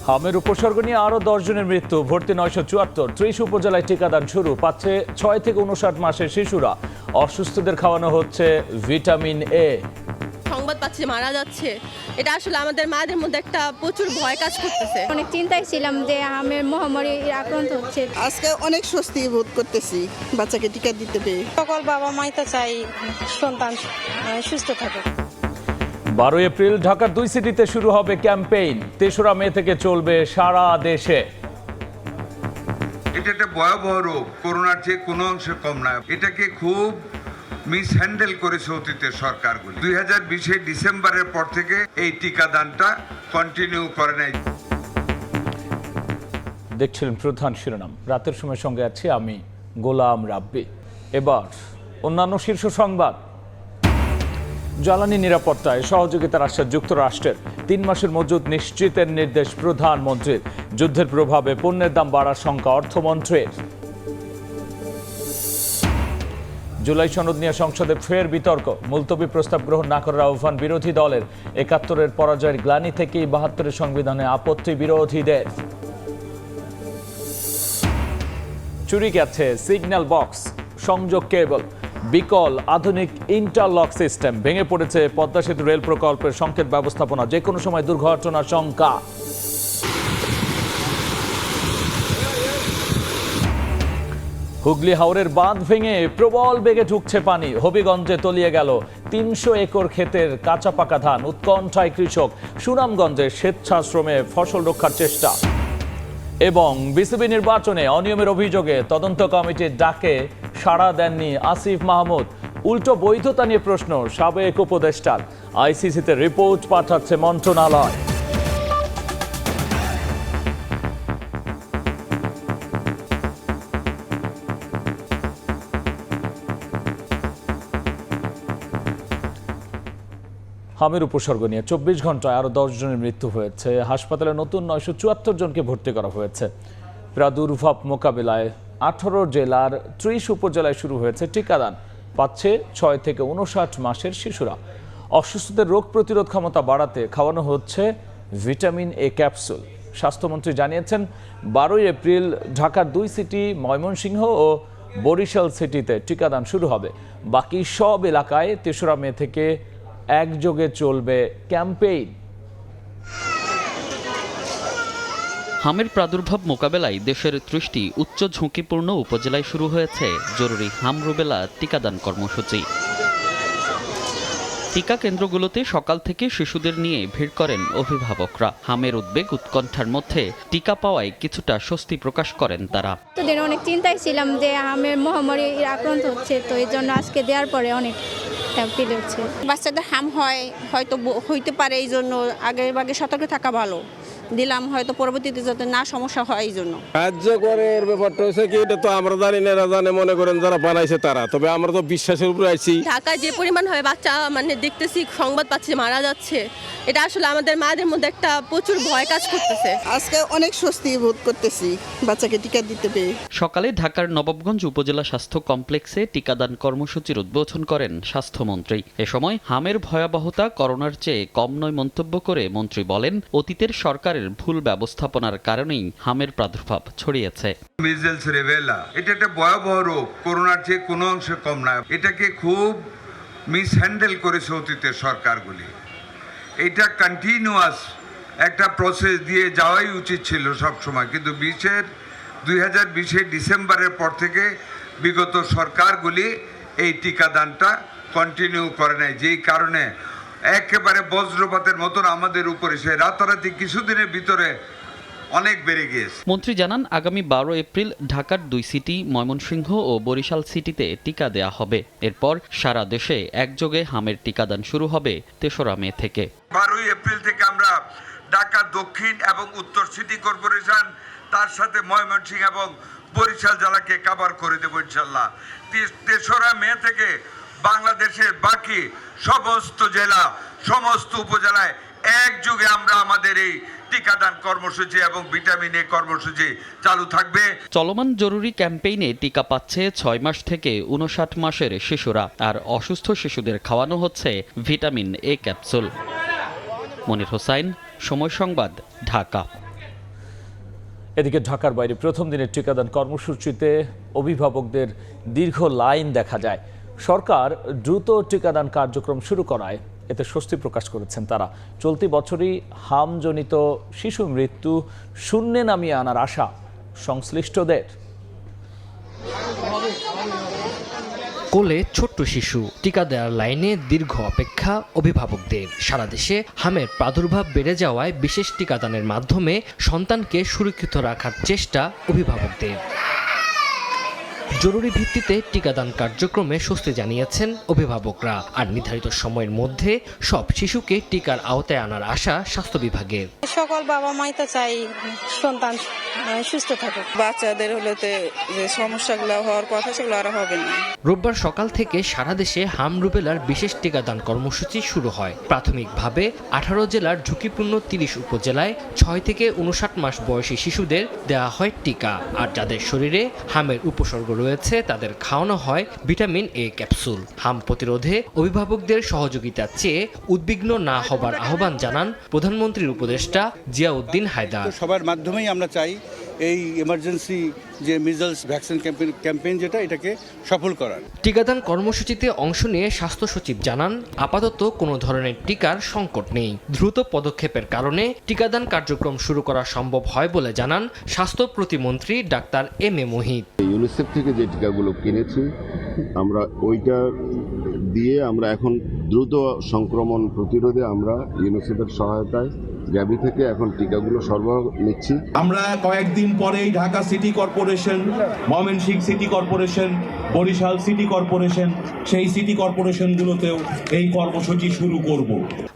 হামের উপসর্গ নিয়ে আরও 10 জনের মৃত্যু, ভর্তি 974। 30 উপজেলায় টিকাদান শুরু, পাচ্ছে 6 থেকে 59 মাসের শিশুরা। অসুস্থদের খাওয়ানো হচ্ছে ভিটামিন এ। সংবাদ পাচ্ছি মারা যাচ্ছে, এটা আসলে আমাদের মাদের মধ্যে একটা প্রচুর ভয় কাজ করতেছে। অনেক চিন্তায় ছিলাম যে হামের মহামারী আক্রান্ত হচ্ছে। আজকে অনেক স্বস্তি বোধ করতেছি বাচ্চাকে টিকা দিতে পেরে। সকল বাবা মাই তো চাই সন্তান সুস্থ থাকে। 12 এপ্রিল ঢাকার 2 সিটিতে শুরু হবে ক্যাম্পেইন। 3রা মে থেকে চলবে সারা দেশে। এটা একটা ভয়াবহ রোগ, করোনার চেয়ে কোনো অংশে কম না। এটাকে খুব মিসহ্যান্ডেল করেছে অতীতের সরকারগুলি। 2020 ডিসেম্বরের পর থেকে এই টিকাদানটা কন্টিনিউ করে নাই। দেখছিলেন প্রধান শিরোনাম। রাতের সময় সঙ্গে আছি আমি গোলাম রাব্বি। এবার অন্যান্য শীর্ষ সংবাদ। জ্বালানি নিরাপত্তায় সহযোগিতার আশ্বাস যুক্তরাষ্ট্রের। 3 মাসের মজুদ নিশ্চিতের নির্দেশ প্রধানমন্ত্রীর। যুদ্ধের প্রভাবে পণ্যের দাম বাড়ার শঙ্কা অর্থমন্ত্রীর। জুলাই সনদ নিয়ে সংসদে ফের বিতর্ক, মুলতবি প্রস্তাব গ্রহণ না করার আহ্বান বিরোধী দলের। 71-এর পরাজয়ের গ্লানি থেকেই 72-এর সংবিধানে আপত্তি বিরোধীদের। চুরি গেছে সিগন্যাল বক্স, সংযোগ কেবল, বিকল আধুনিক ইন্টারলক সিস্টেম। ভেঙে পড়েছে পদ্মা সেতু রেল প্রকল্পের সংকেত ব্যবস্থাপনা, যে কোনো সময় দুর্ঘটনার শঙ্কা। হুগলি হাওরের বাঁধ ভেঙে প্রবল বেগে ঢুকছে পানি। হবিগঞ্জে তলিয়ে গেল 300 একর ক্ষেতের কাঁচা পাকা ধান। উৎকণ্ঠায় কৃষক। সুনামগঞ্জে স্বেচ্ছাশ্রমে ফসল রক্ষার চেষ্টা। এবং বিসিবি নির্বাচনে অনিয়মের অভিযোগে তদন্ত কমিটির ডাকে সাড়া দেননি আসিফ মাহমুদ। উল্টো বৈধতা নিয়ে প্রশ্ন সাবেক উপদেষ্টার। আইসিসিতে রিপোর্ট পাঠাচ্ছে মন্ত্রণালয়। হামের উপসর্গ নিয়ে 24 ঘন্টায় আরও 10 জনের মৃত্যু হয়েছে। হাসপাতালে নতুন 974 জনকে ভর্তি করা হয়েছে। প্রাদুর্ভাব মোকাবিলায় 18 জেলার 30 উপজেলায় শুরু হয়েছে টিকাদান, পাচ্ছে 6 থেকে 59 মাসের শিশুরা। অসুস্থদের রোগ প্রতিরোধ ক্ষমতা বাড়াতে খাওয়ানো হচ্ছে ভিটামিন এ ক্যাপসুল। স্বাস্থ্যমন্ত্রী জানিয়েছেন 12 এপ্রিল ঢাকার 2 সিটি, ময়মনসিংহ ও বরিশাল সিটিতে টিকাদান শুরু হবে। বাকি সব এলাকায় 3রা মে থেকে একযোগে চলবে ক্যাম্পেইন। হামের প্রাদুর্ভাব মোকাবেলায় দেশের 30টি উচ্চ ঝুঁকিপূর্ণ উপজেলায় শুরু হয়েছে জরুরি হাম রুবেলা টিকাদান কর্মসূচি। টিকা কেন্দ্রগুলোতে সকাল থেকে শিশুদের নিয়ে ভিড় করেন অভিভাবকরা। হামের উদ্বেগ উৎকণ্ঠার মধ্যে টিকা পাওয়ায় কিছুটা স্বস্তি প্রকাশ করেন তারা। এতদিন অনেক চিন্তায় ছিলাম যে হামের মহামারী আক্রান্ত হচ্ছে, তো এই জন্য আজকে দেওয়ার পরে অনেক ফিল হচ্ছে। বাচ্চাদের হাম হয়তো হইতে পারে, এই জন্য আগে সতর্ক থাকা ভালো। দিলাম হয়তো পরবর্তীতে যাতে না সমস্যা হয় এই জন্য। কার্যকরের ব্যাপারটা হচ্ছে কি, এটা তো আমরা জানি না, জানে মনে করেন যারা বানাইছে তারা। তবে আমরা তো বিশ্বাসের উপরে আছি। ঢাকায় যে পরিমাণ হয় বাচ্চা দেখতেছি সংবাদ পাচ্ছি মারা যাচ্ছে, এটা আসলে আমাদের মাদের মধ্যে একটা প্রচুর ভয় কাজ করতেছে। আজকে অনেক স্বস্তি বোধ করতেছি বাচ্চাকে টিকা দিতে পেরে। সকালে ঢাকার নবাবগঞ্জ উপজেলা স্বাস্থ্য কমপ্লেক্সে টিকাদান কর্মসূচির উদ্বোধন করেন স্বাস্থ্যমন্ত্রী। এ সময় হামের ভয়াবহতা করোনার চেয়ে কম নয় মন্তব্য করে মন্ত্রী বলেন, অতীতের সরকারের ভুল ব্যবস্থাপনার কারণেই হামের প্রাদুর্ভাব ছড়িয়েছে। মিজেলস রেভেলা, এটা একটা ভয়াবহ রোগ, করোনার চেয়ে কোনো অংশে কম না। এটাকে খুব মিসহ্যান্ডেল করেছে অতীতের সরকারগুলি। এটা কন্টিনিউয়াস একটা প্রসেস দিয়ে যাওয়াই উচিত ছিল সব সময়, কিন্তু 2020 ডিসেম্বরের পর থেকে বিগত সরকারগুলি এই টিকাদানটা কন্টিনিউ করে নাই, যেই কারণে একেবারে বজ্রপাতের মতন আমাদের উপরে সে রাতারাতি কিছুদিনের ভিতরে অনেক বেড়ে গিয়েছে। মন্ত্রী জানান, আগামী 12 এপ্রিল ঢাকার 2 সিটি, ময়মনসিংহ ও বরিশাল সিটিতে টিকা দেয়া হবে। এরপর সারা দেশে একযোগে হামের টিকাদান শুরু হবে 3রা মে থেকে। 12 এপ্রিল থেকে আমরা ঢাকা দক্ষিণ এবং উত্তর সিটি কর্পোরেশন, তার সাথে ময়মনসিংহ এবং বরিশাল জেলাকে কভার করে দেব ইনশাল্লাহ। 3রা মে থেকে বাংলাদেশের বাকি সমস্ত জেলা, সমস্ত উপজেলায় একযোগে আমরা আমাদের এই টিকাদান কর্মসূচি এবং ভিটামিন এ কর্মসূচি চালু থাকবে। চলমান জরুরি ক্যাম্পেইনে টিকা পাচ্ছে 6 মাস থেকে 59 মাসের শিশুরা। আর অসুস্থ শিশুদের খাওয়ানো হচ্ছে ভিটামিন এ ক্যাপসুল। মনির হোসাইন, সময় সংবাদ, ঢাকা। এদিকে ঢাকার বাইরে প্রথম দিনের টিকাদান কর্মসূচিতে অভিভাবকদের দীর্ঘ লাইন দেখা যায়। সরকার দ্রুত টিকাদান কার্যক্রম শুরু করায় এতে স্বস্তি প্রকাশ করেছেন তারা। চলতি বছরই হামজনিত শিশু মৃত্যু শূন্যে নামিয়ে আনার আশা সংশ্লিষ্টদের। কোলে ছোট্ট শিশু, টিকা দেওয়ার লাইনে দীর্ঘ অপেক্ষা অভিভাবকদের। সারা দেশে হামের প্রাদুর্ভাব বেড়ে যাওয়ায় বিশেষ টিকাদানের মাধ্যমে সন্তানকে সুরক্ষিত রাখার চেষ্টা অভিভাবকদের। জরুরি ভিত্তিতে টিকাদান কার্যক্রমে স্বস্তি জানিয়েছেন অভিভাবকরা। আর নির্ধারিত সময়ের মধ্যে সব শিশুকে টিকার আওতায় আনার আশা স্বাস্থ্য বিভাগের। সকল বাবা মাই তো চাই সন্তান সুস্থ থাকুক। বাচ্চাদের হলেতে যে সমস্যাগুলো হওয়ার কথা সেগুলো আর হবে না। রোববার সকাল থেকে সারা দেশে হাম রুবেলার বিশেষ টিকাদান কর্মসূচি শুরু হয়। প্রাথমিকভাবে 18 জেলার ঝুঁকিপূর্ণ 30 উপজেলায় 6 থেকে 59 মাস বয়সী শিশুদের দেওয়া হয় টিকা। আর যাদের শরীরে হামের উপসর্গ রয়েছে তাদের খাওয়ানো হয় ভিটামিন এ ক্যাপসুল। হাম প্রতিরোধে অভিভাবকদের সহযোগিতা চেয়ে উদ্বিগ্ন না হবার আহ্বান জানান প্রধানমন্ত্রীর উপদেষ্টা জিয়াউদ্দিন হায়দার। সবার মাধ্যমেই আমরা চাই এই এমার্জেন্সি যে মিজলস ভ্যাকসিন ক্যাম্পেইন যেটা এটাকে সফল করার। টিকাদান কর্মসূচিতে অংশ নিয়ে স্বাস্থ্য সচিব জানান, আপাতত কোনো ধরনের টিকার সংকট নেই। দ্রুত পদক্ষেপের কারণে টিকাদান কার্যক্রম শুরু করা সম্ভব হয় বলে জানান স্বাস্থ্য প্রতিমন্ত্রী doctor M A Mohit. UNICEF থেকে যে টিকাগুলো কিনেছি আমরা ওইটা দিয়ে আমরা এখন দ্রুত সংক্রমণ প্রতিরোধে আমরা ইউনিসেফের সহায়তায় গ্যাবি থেকে এখন টিকাগুলো সরবরাহ নিচ্ছি। আমরা কয়েকদিন পরেই Dhaka city corporation, Mymensingh city corporation, Barishal city corporation, সেই সিটি কর্পোরেশনগুলোতেও এই কর্মসূচি শুরু করব।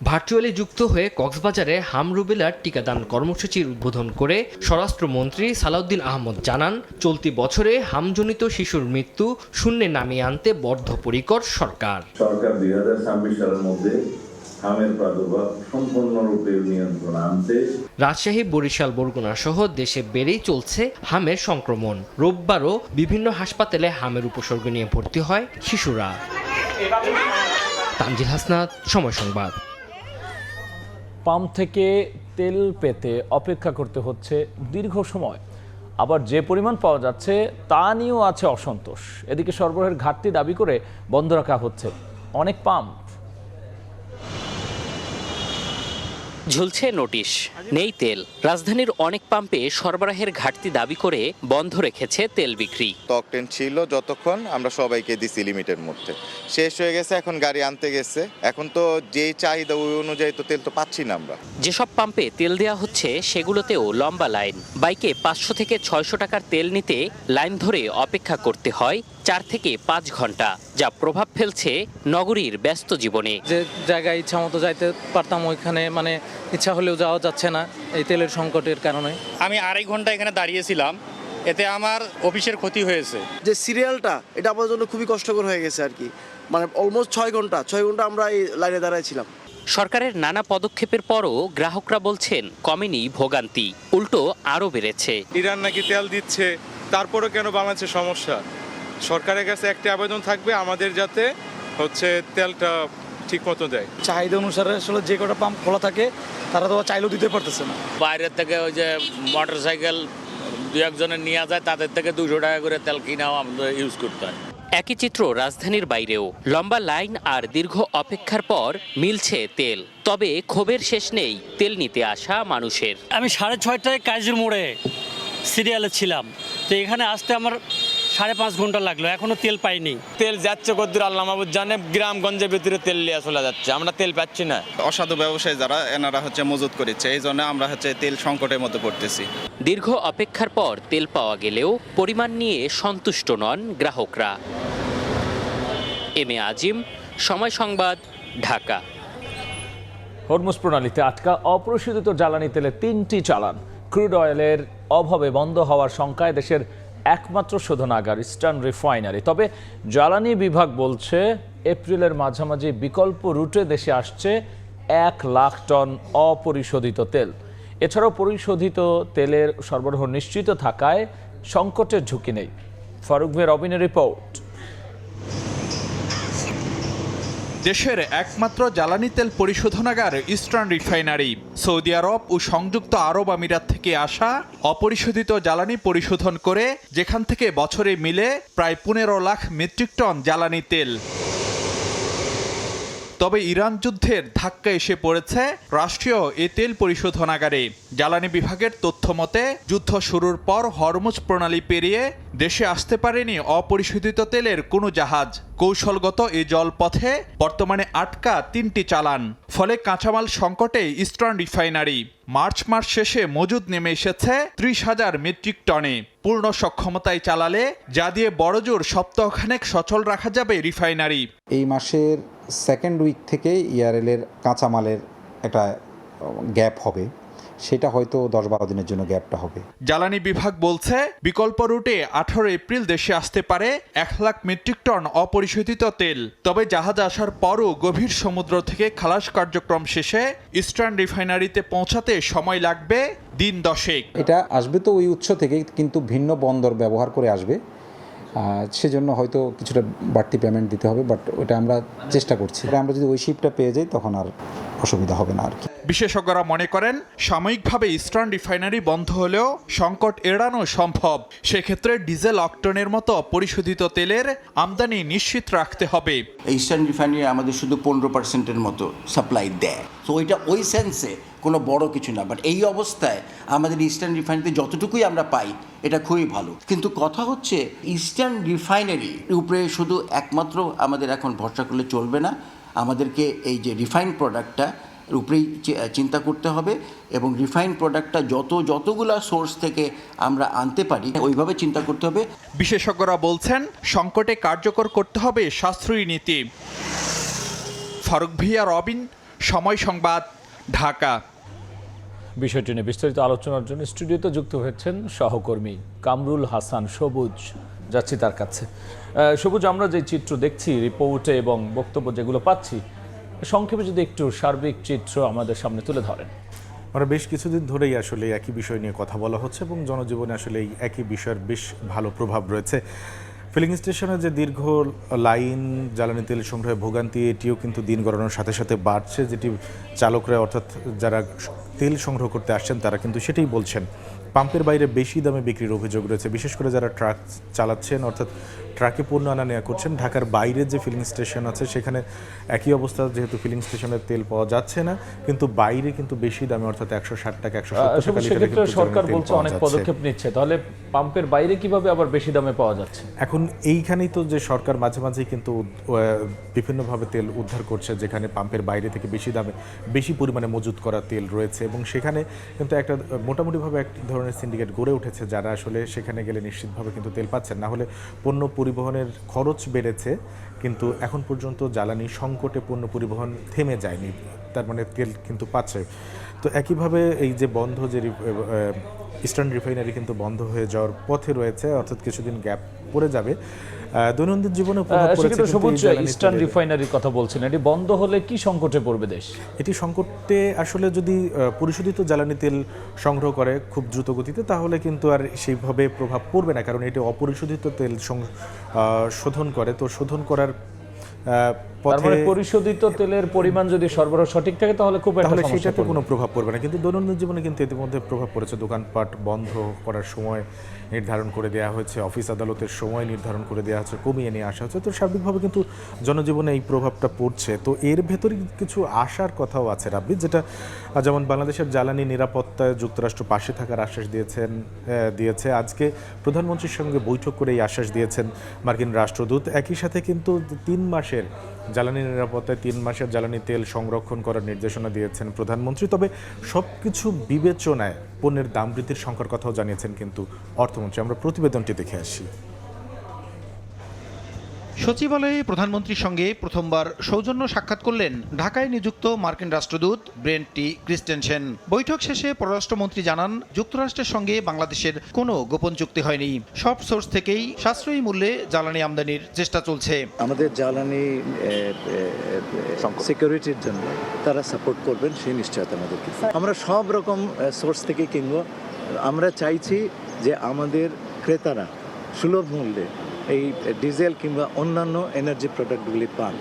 ভার্চুয়ালি যুক্ত হয়ে কক্সবাজারে হাম রুবেলার টিকাদান কর্মসূচির উদ্বোধন করে স্বরাষ্ট্রমন্ত্রী সালাউদ্দিন আহমদ জানান, চলতি বছরে হামজনিত শিশুর মৃত্যু শূন্যে নামিয়ে আনতে বদ্ধপরিকর সরকার। 2026 সালের মধ্যে হামের প্রাদুর্ভাব সম্পূর্ণরূপে নিয়ন্ত্রণে আনতে রাজশাহী, বরিশাল, বরগুনা সহ দেশে বেড়েই চলছে হামের সংক্রমণ। রোববারও বিভিন্ন হাসপাতালে হামের উপসর্গ নিয়ে ভর্তি হয় শিশুরা। তানজিল হাসনাত, সময় সংবাদ। পাম্প থেকে তেল পেতে অপেক্ষা করতে হচ্ছে দীর্ঘ সময়। আবার যে পরিমাণ পাওয়া যাচ্ছে তা নিয়েও আছে অসন্তোষ। এদিকে সরবরাহের ঘাটতি দাবি করে বন্ধ রাখা হচ্ছে অনেক পাম্প। ঝুলছে নোটিশ, নেই তেল। রাজধানীর অনেক পাম্পে সরবরাহের ঘাটতি দাবি করে বন্ধ রেখেছে তেল বিক্রি। টকটেন ছিল যতক্ষণ আমরা সবাইকে দিছি লিমিটের মধ্যে, শেষ হয়ে গেছে, এখন গাড়ি আনতে গেছে। এখন তো যেই চাহিদা ওই অনুযায়ী তো তেল তো পাচ্ছি না আমরা। যেসব পাম্পে তেল দেওয়া হচ্ছে সেগুলোতেও লম্বা লাইন। বাইকে 500 থেকে 600 টাকার তেল নিতে লাইন ধরে অপেক্ষা করতে হয় 4 থেকে 5 ঘন্টা, যা প্রভাব ফেলছে নগরীর ব্যস্ত জীবনে। যে জায়গায় ইচ্ছা মতো যাইতে পারতাম ওইখানে মানে ইচ্ছা হলেও যাওয়া যাচ্ছে না এই তেলের সংকটের কারণে। আমি 2.5 ঘন্টা এখানে দাঁড়িয়েছিলাম, এতে আমার অফিসের ক্ষতি হয়েছে। যে সিরিয়ালটা এটা আমাদের জন্য খুবই কষ্টকর হয়ে গেছে আর কি, মানে অলমোস্ট 6 ঘন্টা আমরা এই লাইনে দাঁড়াইছিলাম। সরকারের নানা পদক্ষেপের পরও গ্রাহকরা বলছেন কমেনি ভোগান্তি, উল্টো আরও বেড়েছে। ইরান নাকি তেল দিচ্ছে, তারপরও কেন বাংলাদেশের সমস্যা? সরকারের কাছে একটা আবেদন থাকবে আমাদের যাতে তেলটা ঠিক মতো দেয়। চাহিদা অনুসারে আসলে যে কটা পাম্প খোলা থাকে তারা তো চাইলেও দিতে পারতেছে না। বাইরের থেকে ওই যে মোটর সাইকেল 2 একজনের নিয়ে যায়, তাদের থেকে 200 টাকা করে তেল কিনাও আমাদের ইউজ করতে হয়। একই চিত্র রাজধানীর বাইরেও। লম্বা লাইন আর দীর্ঘ অপেক্ষার পর মিলছে তেল, তবে ক্ষোভের শেষ নেই তেল নিতে আসা মানুষের। আমি 6:30টায় কাজের মোড়ে সিরিয়ালে ছিলাম, তো এখানে আসতে আমার 5.5 ঘন্টা লাগলো, এখনো তেল পাইনি। তেল যাচ্ছে কদ্দুর আল্লাহ মাহবুব জানে, গ্রামগঞ্জের ভিতরে তেল নিয়ে চলে যাচ্ছে, আমরা তেল পাচ্ছি না। অসাধু ব্যবসায়ী যারা এনারা মজুত করেছে, এই জন্য আমরা তেল সংকটের মধ্যে পড়তেছি। দীর্ঘ অপেক্ষার পর তেল পাওয়া গেলেও পরিমাণ নিয়ে সন্তুষ্ট নন গ্রাহকরা। এম এ আজিম, সময় সংবাদ, ঢাকা। হরমুজ প্রণালীতে আটকা অপরিশোধিত জ্বালানি তেলে 3টি চালান। ক্রুড অয়েলের অভাবে বন্ধ হওয়ার শঙ্কায় দেশের একমাত্র শোধনাগার ইস্টার্ন রিফাইনারি। তবে জ্বালানি বিভাগ বলছে এপ্রিলের মাঝামাঝি বিকল্প রুটে দেশে আসছে 1 লাখ টন অপরিশোধিত তেল। এছাড়াও পরিশোধিত তেলের সরবরাহ নিশ্চিত থাকায় সংকটের ঝুঁকি নেই। ফারুক ভাই রবিনের রিপোর্ট। দেশের একমাত্র জ্বালানি তেল পরিশোধনাগার ইস্টার্ন রিফাইনারি সৌদি আরব ও সংযুক্ত আরব আমিরাত থেকে আসা অপরিশোধিত জ্বালানি পরিশোধন করে যেখান থেকে বছরে মিলে প্রায় 15 লাখ মেট্রিক টন জ্বালানি তেল। তবে ইরান যুদ্ধের ধাক্কা এসে পড়েছে রাষ্ট্রীয় এ তেল পরিশোধনাগারে। জ্বালানি বিভাগের তথ্য মতে যুদ্ধ শুরুর পর হরমুজ প্রণালী পেরিয়ে দেশে আসতে পারেনি অপরিশোধিত তেলের কোনো জাহাজ। কৌশলগত এই জলপথে বর্তমানে আটকা 3টি চালান। ফলে কাঁচামাল সংকটে ইস্টার্ন রিফাইনারি। মার্চ মাস শেষে মজুদ নেমে এসেছে 30,000 মেট্রিক টনে। পূর্ণ সক্ষমতায় চালালে যা দিয়ে বড়জোর সপ্তাহখানেক সচল রাখা যাবে রিফাইনারি। এই মাসের সেকেন্ড উইক থেকে ইয়ারএলের কাঁচামালের একটা গ্যাপ হবে, সেটা হয়তো 10-12 দিনের জন্য গ্যাপটা হবে। জ্বালানি বিভাগ বলছে বিকল্প রুটে 18 এপ্রিল দেশে আসতে পারে 1 লাখ মেট্রিক টন অপরিশোধিত তেল। তবে জাহাজ আসার পরও গভীর সমুদ্র থেকে খালাস কার্যক্রম শেষে ইস্টার্ন রিফাইনারিতে পৌঁছাতে সময় লাগবে দিন 10। এটা আসবে তো ওই উৎস থেকে, কিন্তু ভিন্ন বন্দর ব্যবহার করে আসবে, সেজন্য হয়তো কিছুটা বাড়তি পেমেন্ট দিতে হবে, বাট ওটা আমরা চেষ্টা করছি। আমরা যদি ওই শিপটা পেয়ে যাই তখন আর অসুবিধা হবে না আর কি। বিশেষজ্ঞরা মনে করেন সাময়িকভাবে ইস্টার্ন রিফাইনারি বন্ধ হলেও সংকট এড়ানো সম্ভব। সেক্ষেত্রে ডিজেল অক্টেনের মতো পরিশোধিত তেলের আমদানি নিশ্চিত রাখতে হবে। ইস্টার্ন রিফাইনারি আমাদের শুধু 15%-এর মতো সাপ্লাই দেয়, তো ওইটা ওই সেন্সে কোনো বড় কিছু না। বাট এই অবস্থায় আমাদের ইস্টার্ন রিফাইনারিতে যতটুকুই আমরা পাই এটা খুবই ভালো। কিন্তু কথা হচ্ছে ইস্টার্ন রিফাইনারির উপরে শুধু একমাত্র আমাদের এখন ভরসা করলে চলবে না, আমাদেরকে এই যে রিফাইন প্রোডাক্টটা উপরেই চিন্তা করতে হবে, এবং রিফাইন প্রোডাক্টটা যতগুলা সোর্স থেকে আমরা আনতে পারি ওইভাবে চিন্তা করতে হবে। বিশেষজ্ঞরা বলছেন সংকটে কার্যকর করতে হবে সাশ্রয়ী নীতি। ফারুক ভিয়া, রবিন, সময় সংবাদ, ঢাকা। বিষয়টি নিয়ে বিস্তারিত আলোচনার জন্য স্টুডিওতে যুক্ত হয়েছেন সহকর্মী কামরুল হাসান সবুজ। যাচ্ছি তার কাছে। সবুজ, আমরা যে চিত্র দেখছি রিপোর্টে এবং বক্তব্য যেগুলো পাচ্ছি, সংক্ষেপে যদি একটু সার্বিক চিত্র আমাদের সামনে তুলে ধরেন। আমরা বেশ কিছুদিন ধরেই আসলে একই বিষয় নিয়ে কথা বলা হচ্ছে এবং জনজীবনে আসলে এই একই বিষয়ের বেশ ভালো প্রভাব রয়েছে। ফিলিং স্টেশনে যে দীর্ঘ লাইন, জ্বালানি তেল সংগ্রহে ভোগান্তি, এটিও কিন্তু দিন গড়ানোর সাথে সাথে বাড়ছে, যেটি চালকরা অর্থাৎ যারা তেল সংগ্রহ করতে আসছেন তারা কিন্তু সেটাই বলছেন। পাম্পের বাইরে বেশি দামে বিক্রির অভিযোগ রয়েছে, বিশেষ করে যারা ট্রাক চালাচ্ছেন অর্থাৎ ট্রাকে পণ্য আনা নেওয়া করছেন। ঢাকার বাইরে যে ফিলিং স্টেশন আছে সেখানে একই অবস্থা, যেহেতু ফিলিং স্টেশনের তেল পাওয়া যাচ্ছে না, কিন্তু বাইরে কিন্তু বেশি দামে অর্থাৎ 160 টাকা 170 টাকা লিটারে সরকার বলছে অনেক পদক্ষেপ নিচ্ছে, তাহলে পাম্পের বাইরে কিভাবে আবার বেশি দামে পাওয়া যাচ্ছে? এখন এইখানেই তো যে সরকার মাঝে মাঝেই কিন্তু বিভিন্নভাবে তেল উদ্ধার করছে, যেখানে পাম্পের বাইরে থেকে বেশি দামে বেশি পরিমাণে মজুত করা তেল রয়েছে, এবং সেখানে কিন্তু একটা মোটামুটিভাবে এক ধরনের সিন্ডিকেট গড়ে উঠেছে, যারা আসলে সেখানে গেলে নিশ্চিতভাবে কিন্তু তেল পাচ্ছেন। না হলে পণ্য পরিবহনের খরচ বেড়েছে, কিন্তু এখন পর্যন্ত জ্বালানি সংকটে পণ্য পরিবহন থেমে যায়নি, তার মানে তেল কিন্তু পাচ্ছে। তো একইভাবে এই যে বন্ধ যে ইস্টার্ন রিফাইনারি কিন্তু বন্ধ হয়ে যাওয়ার পথে রয়েছে, অর্থাৎ কিছুদিন গ্যাপ পড়ে যাবে। দৈনন্দিন জীবনে ইস্টার্ন রিফাইনারির কথা বলছেন, এটি বন্ধ হলে কি সংকটে পড়বে দেশ? এটি সংকটে আসলে যদি পরিশোধিত জ্বালানি তেল সংগ্রহ করে খুব দ্রুত গতিতে, তাহলে কিন্তু আর সেইভাবে প্রভাব পড়বে না, কারণ এটি অপরিশোধিত তেল শোধন করে। তো শোধন করার পরিশোধিত তেলের পরিমাণ যদি সরবরাহ সঠিক থাকে তাহলে সেটাতে কোনো প্রভাব পড়বে না। কিন্তু দৈনন্দিন জীবনে কিন্তু ইতিমধ্যে প্রভাব পড়েছে। দোকানপাট বন্ধ করার সময় নির্ধারণ করে দেওয়া হয়েছে, অফিস আদালতের সময় নির্ধারণ করে দেওয়া হচ্ছে, কমিয়ে নিয়ে আসা হচ্ছে। তো সার্বিকভাবে কিন্তু জনজীবনে এই প্রভাবটা পড়ছে। তো এর ভেতরে কিছু আশার কথাও আছে রাব্বি, যেটা যেমন বাংলাদেশের জ্বালানি নিরাপত্তায় যুক্তরাষ্ট্র পাশে থাকার আশ্বাস দিয়েছে। আজকে প্রধানমন্ত্রীর সঙ্গে বৈঠক করে এই আশ্বাস দিয়েছেন মার্কিন রাষ্ট্রদূত। একই সাথে কিন্তু 3 মাসের জ্বালানি নিরাপত্তায় 3 মাসের জ্বালানি তেল সংরক্ষণ করার নির্দেশনা দিয়েছেন প্রধানমন্ত্রী। তবে সব কিছু বিবেচনায় পণ্যের দাম বৃদ্ধির সংখ্যার কথাও জানিয়েছেন কিন্তু অর্থমন্ত্রী। আমরা প্রতিবেদনটি দেখে আসি। সচিবালয়ে প্রধানমন্ত্রীর সঙ্গে প্রথমবার সৌজন্য সাক্ষাৎ করলেন ঢাকায় নিযুক্ত মার্কিন রাষ্ট্রদূত ব্রেন্ট টি ক্রিস্টেনসেন। বৈঠক শেষে পররাষ্ট্রমন্ত্রী জানান, যুক্তরাষ্ট্রের সঙ্গে বাংলাদেশের কোনো গোপন চুক্তি হয়নি, সব সোর্স থেকেই সাশ্রয়ী মূল্যে জ্বালানি আমদানির চেষ্টা চলছে। আমাদের জ্বালানি সিকিউরিটির জন্য তারা সাপোর্ট করবেন সেই নিশ্চয়তা আমাদেরকে। আমরা সব রকম সোর্স থেকে কিনবো। আমরা চাইছি যে আমাদের ক্রেতারা সুলভ মূল্যে এই ডিজেল কিংবা অন্যান্য এনার্জি প্রোডাক্টগুলি পান।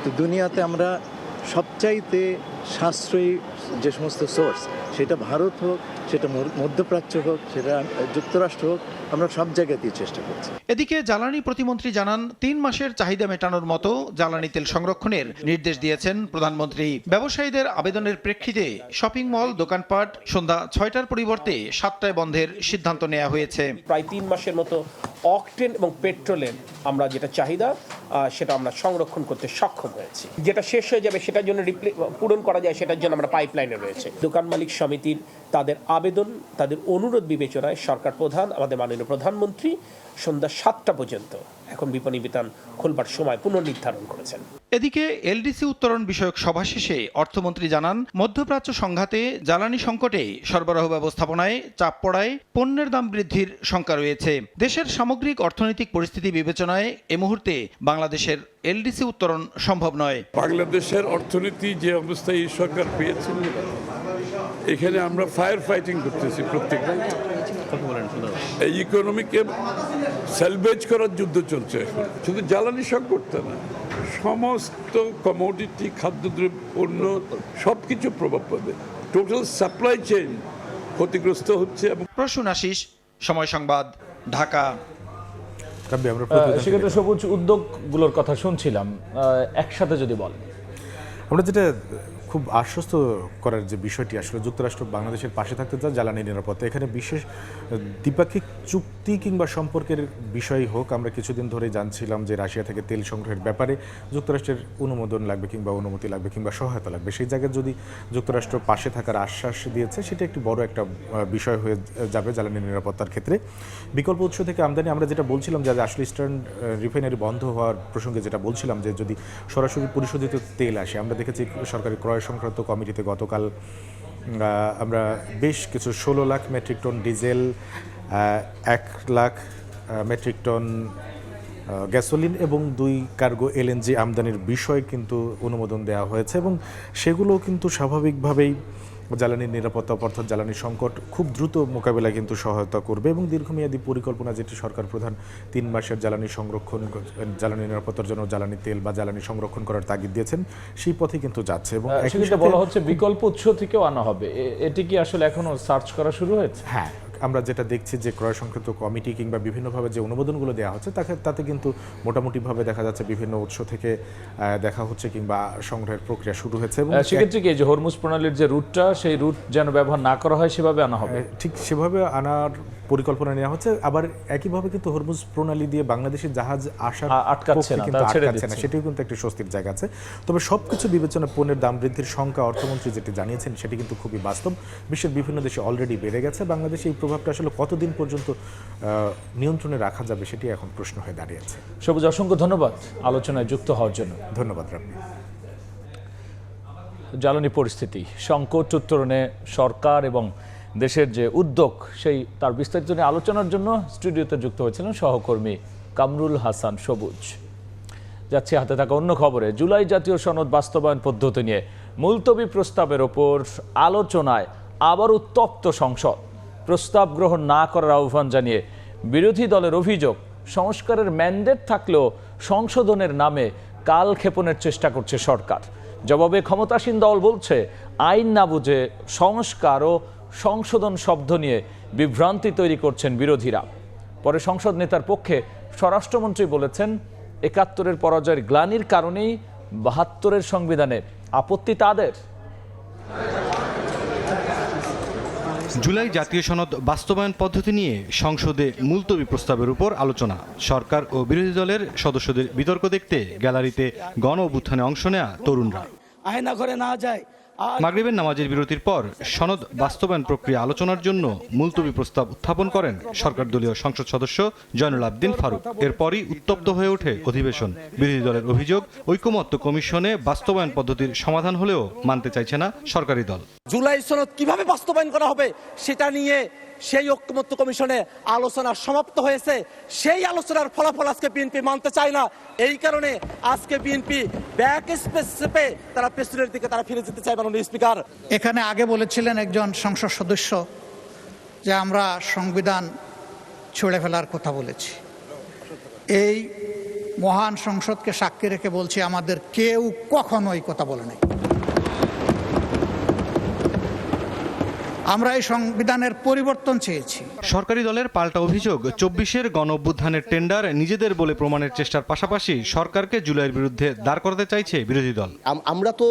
তো দুনিয়াতে আমরা সবচাইতে সাশ্রয়ী যে সমস্ত সোর্স, সেটা ভারত হোক, সেটা মধ্যপ্রাচ্য হোক, সেটা যুক্তরাষ্ট্র হোক, আমরা সব জায়গাতেই চেষ্টা করছি। এদিকে জ্বালানি প্রতিমন্ত্রী জানান 3 মাসের চাহিদা মেটানোর মতো জ্বালানি তেল সংরক্ষণের নির্দেশ দিয়েছেন প্রধানমন্ত্রী। ব্যবসায়ীদের আবেদনের প্রেক্ষিতে শপিং মল, দোকানপাট সন্ধ্যা 6টার পরিবর্তে 7টায় বন্ধের সিদ্ধান্ত নেওয়া হয়েছে। প্রায় 3 মাসের মতো অকটেন এবং পেট্রোলের আমরা যেটা চাহিদা সেটা আমরা সংরক্ষণ করতে সক্ষম হয়েছি। যেটা শেষ হয়ে যাবে সেটার জন্য পূরণ করা যায়, সেটার জন্য আমরা পাইপলাইনে রয়েছে। দোকান মালিক সমিতির তাদের আবেদন, তাদের অনুরোধ বিবেচনায় সরকার প্রধান, আমাদের মাননীয় প্রধানমন্ত্রী সন্ধ্যা 7টা পর্যন্ত এখন বিপণী বিতান খোলবার সময় পুনর্নির্ধারণ করেছেন। এদিকে এলডিসি উত্তরণ বিষয়ক সভা শেষে অর্থমন্ত্রী জানান, মধ্যপ্রাচ্য সংঘাতে জ্বালানি সংকটে সরবরাহ ব্যবস্থাপনায় চাপ পড়ায় পণ্যের দাম বৃদ্ধির শঙ্কা রয়েছে। দেশের সামগ্রিক অর্থনৈতিক পরিস্থিতি বিবেচনায় এ মুহূর্তে বাংলাদেশের এলডিসি উত্তরণ সম্ভব নয়। বাংলাদেশের অর্থনীতি যে অবস্থায় এই সরকার পেয়েছে, এখানে আমরা ফায়ার ফাইটিং করতেছি। প্রত্যেকটা এই ইকোনমিকে সেলভেজ করার যুদ্ধ চলছে এখন। শুধু জ্বালানি সংকট না, সমস্ত কমোডিটি, খাদ্যদ্রব্য, পণ্য সবকিছু প্রভাব পাবে। টোটাল সাপ্লাই চেইন ক্ষতিগ্রস্ত হচ্ছে। প্রসূন আশিস, সময় সংবাদ, ঢাকা। সেক্ষেত্রে সবুজ উদ্যোগগুলোর কথা শুনছিলাম, একসাথে যদি বলেন। আমরা যেটা খুব আশ্বস্ত করার যে বিষয়টি, আসলে যুক্তরাষ্ট্র বাংলাদেশের পাশে থাকতে চায় জ্বালানি নিরাপত্তা। এখানে বিশেষ দ্বিপাক্ষিক চুক্তি কিংবা সম্পর্কের বিষয় হোক, আমরা কিছুদিন ধরে জানছিলাম যে রাশিয়া থেকে তেল সংগ্রহের ব্যাপারে যুক্তরাষ্ট্রের অনুমোদন লাগবে কিংবা অনুমতি লাগবে কিংবা সহায়তা লাগবে। সেই জায়গায় যদি যুক্তরাষ্ট্র পাশে থাকার আশ্বাস দিয়েছে, সেটা একটি বড় একটা বিষয় হয়ে যাবে জ্বালানি নিরাপত্তার ক্ষেত্রে। বিকল্প উৎস থেকে আমদানি, আমরা যেটা বলছিলাম যে আসলে ইস্টার্ন রিফাইনারি বন্ধ হওয়ার প্রসঙ্গে যেটা বলছিলাম, যে যদি সরাসরি পরিশোধিত তেল আসে, আমরা দেখেছি সরকারি ক্রয় সংক্রান্ত কমিটিতে গতকাল আমরা বেশ কিছু 16 lakh metric ton diesel, 1 lakh metric ton gasoline এবং 2 কার্গো এলএনজি আমদানির বিষয় কিন্তু অনুমোদন দেওয়া হয়েছে, এবং সেগুলো কিন্তু স্বাভাবিকভাবেই জ্বালানি নিরাপত্তা অর্থাৎ জ্বালানি সংকট খুব দ্রুত মোকাবেলায় কিন্তু সহায়তা করবে। এবং দীর্ঘমেয়াদী পরিকল্পনা যেটি সরকার প্রধান 3 মাসের জ্বালানি সংরক্ষণ, জ্বালানি নিরাপত্তার জন্য জ্বালানি তেল বা জ্বালানি সংরক্ষণ করার তাগিদ দিয়েছেন, সেই পথে কিন্তু যাচ্ছে। এবং বলা হচ্ছে বিকল্প উৎস থেকেও আনা হবে। এটি কি আসলে এখনো সার্চ করা শুরু হয়েছে? হ্যাঁ, আমরা যেটা দেখছি যে ক্রয় সংক্রান্ত কমিটি কিংবা বিভিন্নভাবে যে অনুমোদনগুলো দেওয়া হচ্ছে, তাতে কিন্তু মোটামুটিভাবে দেখা যাচ্ছে বিভিন্ন উৎস থেকে দেখা হচ্ছে কিংবা সংগ্রহের প্রক্রিয়া শুরু হয়েছে। এবং সেক্ষেত্রে কি যে হরমুজ প্রণালীর যে রুটটা, সেই রুট যেন ব্যবহার না করা হয় সেভাবে আনা হবে? ঠিক সেভাবে আনার পরিকল্পনা নেওয়া হচ্ছে। আবার একইভাবে কিন্তু হরমুজ প্রণালী দিয়ে বাংলাদেশের জাহাজ আসার আটকাচ্ছে না, সেটিও কিন্তু একটি স্বস্তির জায়গা আছে। তবে সবকিছু বিবেচনা পণ্যের দাম বৃদ্ধির সংখ্যা অর্থমন্ত্রী যেটি জানিয়েছেন, সেটি কিন্তু খুবই বাস্তব। বিশ্বের বিভিন্ন দেশে অলরেডি বেড়ে গেছে। বাংলাদেশে এই প্রভাবটা আসলে কতদিন পর্যন্ত নিয়ন্ত্রণে রাখা যাবে, সেটি এখন প্রশ্ন হয়ে দাঁড়িয়েছে। সবুজ, অসংখ্য ধন্যবাদ আলোচনায় যুক্ত হওয়ার জন্য। ধন্যবাদ রাব্বি। জ্বালানি পরিস্থিতি সংকট উত্তরণে সরকার এবং দেশের যে উদ্যোগ, সেই তার বিস্তারিত নিয়ে আলোচনার জন্য স্টুডিওতে যুক্ত হয়েছিলেন সহকর্মী কামরুল হাসান সবুজ। যাচ্ছে হাতে থাকা অন্য খবরে। জুলাই জাতীয় সনদ বাস্তবায়ন পদ্ধতি নিয়ে মুলতবি প্রস্তাবের ওপর আলোচনায় আবার উত্তপ্ত সংসদ। প্রস্তাব গ্রহণ না করার আহ্বান জানিয়ে বিরোধী দলের অভিযোগ, সংস্কারের ম্যান্ডেট থাকলেও সংশোধনের নামে কালক্ষেপণের চেষ্টা করছে সরকার। জবাবে ক্ষমতাসীন দল বলছে, আইন না বুঝে সংস্কার ও সংশোধন শব্দ নিয়ে বিভ্রান্তি তৈরি করছেন বিরোধীরা। পরে সংসদ নেতার পক্ষে স্বরাষ্ট্রমন্ত্রী বলেছেন, ৭১-এর পরাজয়ের গ্লানির কারণেই ৭২-এর সংবিধানে আপত্তি তাদের। জুলাই জাতীয় সনদ বাস্তবায়ন পদ্ধতি নিয়ে সংসদে মুলতবি প্রস্তাবের উপর আলোচনা। সরকার ও বিরোধী দলের সদস্যদের বিতর্ক দেখতে গ্যালারিতে গণ অভ্যুত্থানে অংশ নেয়া তরুণরা। আয়না ঘরে না যায়। মাগরিবের নামাজের বিরতির পর সনদ বাস্তবায়ন প্রক্রিয়া আলোচনার জন্য মুলতবি প্রস্তাব উত্থাপন করেন সরকার দলীয় সংসদ সদস্য জয়নুল আবদিন ফারুক। এরপরই উত্তপ্ত হয়ে ওঠে অধিবেশন। বিরোধী দলের অভিযোগ, ঐকমত্য কমিশনে বাস্তবায়ন পদ্ধতির সমাধান হলেও মানতে চাইছে না সরকারি দল। জুলাই সনদ কিভাবে বাস্তবায়ন করা হবে সেটা নিয়ে সেই ঐকমত্য কমিশনে আলোচনা সমাপ্ত হয়েছে। সেই আলোচনার ফলাফল আজকে বিএনপি মানতে চায় না। এই কারণে আজকে বিএনপি ব্যাক স্পেসে তারা পেছনের দিকে তারা ফিরে যেতে চায়। মাননীয় স্পিকার, এখানে আগে বলেছিলেন একজন সংসদ সদস্য যে আমরা সংবিধান ছুঁড়ে ফেলার কথা বলেছি। এই মহান সংসদকে সাক্ষী রেখে বলছি, আমাদের কেউ কখনো এই কথা বলে নাই। আমরা এই সংবিধানের পরিবর্তন চেয়েছি। সরকারি দলের পাল্টা অভিযোগ, 24-এর গণঅভ্যুত্থানের টেন্ডার নিজেদের বলে প্রমাণের চেষ্টার পাশাপাশি সরকারকে জুলাইয়ের বিরুদ্ধে দাঁড় করাতে চাইছে বিরোধী দল। আমরা তো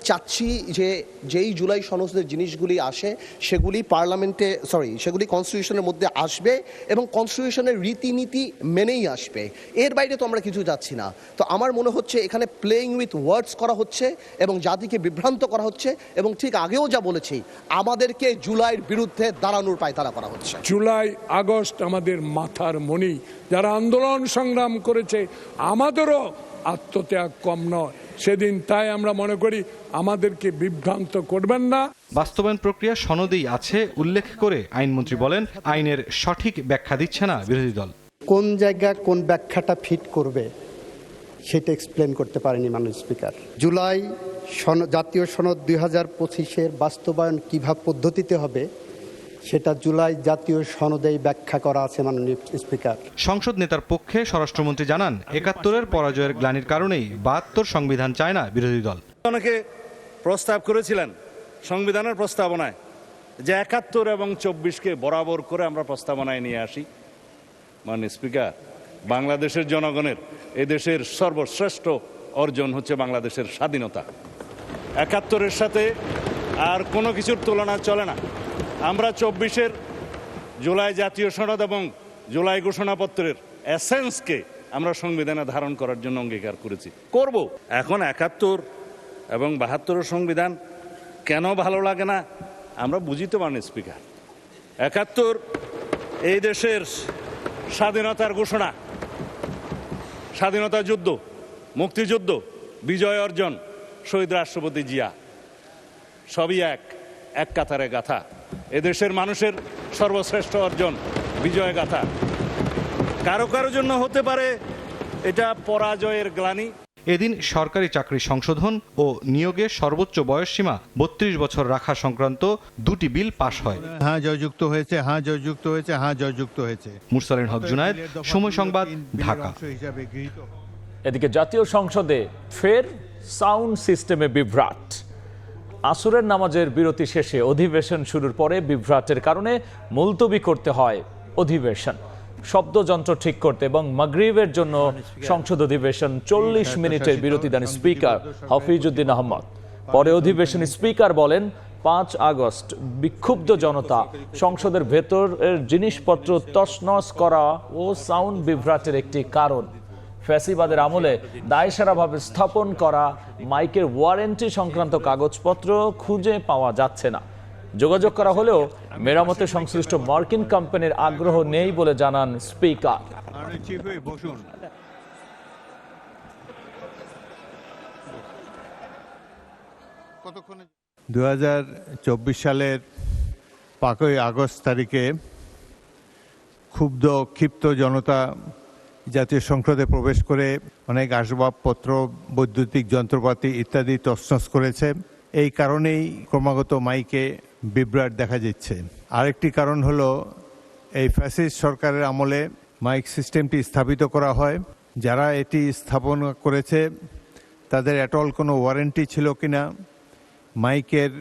চাচ্ছি যে যেই জুলাই সনদের জিনিসগুলি আসে সেগুলি পার্লামেন্টে সেগুলি কনস্টিটিউশনের মধ্যে আসবে এবং কনস্টিটিউশনের রীতিনীতি মেনেই আসবে। এর বাইরে তো আমরা কিছু যাচ্ছি না। তো আমার মনে হচ্ছে এখানে প্লেইং উইথ ওয়ার্ডস করা হচ্ছে এবং জাতিকে বিভ্রান্ত করা হচ্ছে এবং ঠিক আগেও যা বলেছি, আমাদেরকে জুলাইয়ের বিরুদ্ধে দাঁড়ানোর পায়তারা করা হচ্ছে। জুলাই আগস্ট আমাদের মাথার মণি, যারা আন্দোলন সংগ্রাম করেছে, আমাদেরও আত্মত্যাগ কম নয় সেদিন। তাই আমরা মনে করি আমাদেরকে বিভ্রান্ত করবেন না। বাস্তবায়ন প্রক্রিয়া সনদেই আছে উল্লেখ করে আইনমন্ত্রী বলেন, আইনের সঠিক ব্যাখ্যা দিচ্ছে না বিরোধী দল। কোন জায়গায় কোন ব্যাখ্যাটা ফিট করবে সেটা এক্সপ্লেন করতে পারেনি মাননীয় স্পিকার। জুলাই জাতীয় সনদ 2025-এর বাস্তবায়ন কিভাবে পদ্ধতিতে হবে সেটা জুলাই জাতীয় সনদেই ব্যাখ্যা করা আছে মাননীয় স্পিকার। সংসদ নেতার পক্ষে স্বরাষ্ট্রমন্ত্রী জানান, 71-এর পরাজয়ের গ্লানির কারণেই 72 সংবিধান চায় না বিরোধী দল। অনেকে প্রস্তাব করেছিলেন সংবিধানের প্রস্তাবনায় যে 71 এবং 24-কে বরাবর করে আমরা প্রস্তাবনায় নিয়ে আসি। মাননীয় স্পিকার, বাংলাদেশের জনগণের এদেশের সর্বশ্রেষ্ঠ অর্জন হচ্ছে বাংলাদেশের স্বাধীনতা। 71-এর সাথে আর কোনো কিছুর তুলনা চলে না। আমরা 24-এর জুলাই জাতীয় সনদ এবং জুলাই ঘোষণাপত্রের এসেন্সকে আমরা সংবিধানে ধারণ করার জন্য অঙ্গীকার করেছি, করব। এখন 71 এবং 72-এর সংবিধান কেন ভালো লাগে না আমরা বুঝিতে পারি। স্পিকার, 71 এই দেশের স্বাধীনতার ঘোষণা, স্বাধীনতা যুদ্ধ, মুক্তিযুদ্ধ, বিজয় অর্জন, শহীদ রাষ্ট্রপতি জিয়া, সবই এক কাতারে গাথা। এদেশের মানুষের সর্বশ্রেষ্ঠ অর্জন, বিজয় গাথা। কারো কারো জন্য হতে পারে এটা পরাজয়ের গ্লানি। এদিন সরকারি চাকরি সংশোধন ও নিয়োগে সর্বোচ্চ বয়সসীমা 32 বছর রাখা সংক্রান্ত দুটি বিল পাশ হয়। হ্যাঁ জয়যুক্ত হয়েছে, হ্যাঁ জয়যুক্ত হয়েছে, হ্যাঁ জয়যুক্ত হয়েছে। মুরসালিন হক জুনায়েদ, সময় সংবাদ, ঢাকা। এদিকে জাতীয় সংসদে ফের সাউন্ড সিস্টেমে বিভ্রাট। আসরের নামাজের বিরতি শেষে অধিবেশন শুরুর পরে বিভ্রাটের কারণে মুলতবি করতে হয় অধিবেশন। শব্দযন্ত্র ঠিক করতে এবং মাগরিবের জন্য সংসদ অধিবেশন 40 মিনিটের বিরতি দেন স্পিকার হাফিজউদ্দিন আহমদ। পরে অধিবেশন স্পিকার বলেন, 5 আগস্ট বিক্ষুব্ধ জনতা সংসদের ভেতরের জিনিসপত্র তছনছ করা ও সাউন্ড বিভ্রাটের একটি কারণ। ফ্যাসিবাদের আমলে দায়সারাভাবে স্থাপন করা মাইকের ওয়ারেন্টি সংক্রান্ত কাগজপত্র খুঁজে পাওয়া যাচ্ছে না। যোগাযোগ করা হলেও মেরামতে সংশ্লিষ্ট মার্কিন কোম্পানির আগ্রহ নেই বলে জানান স্পিকার। 2024 সালের 5 আগস্ট তারিখে ক্ষিপ্ত জনতা জাতীয় সংসদে প্রবেশ করে অনেক আসবাবপত্র, বৈদ্যুতিক যন্ত্রপাতি ইত্যাদি তছনছ করেছে। এই কারণেই ক্রমাগত মাইকে বিভ্রাট দেখা যাচ্ছে। আরেকটি কারণ হলো এই ফ্যাসিস্ট সরকারের আমলে মাইক সিস্টেমটি স্থাপিত করা হয়। যারা এটি স্থাপন করেছে তাদের অ্যাটল কোনো ওয়ারেন্টি ছিল কিনা, মাইকের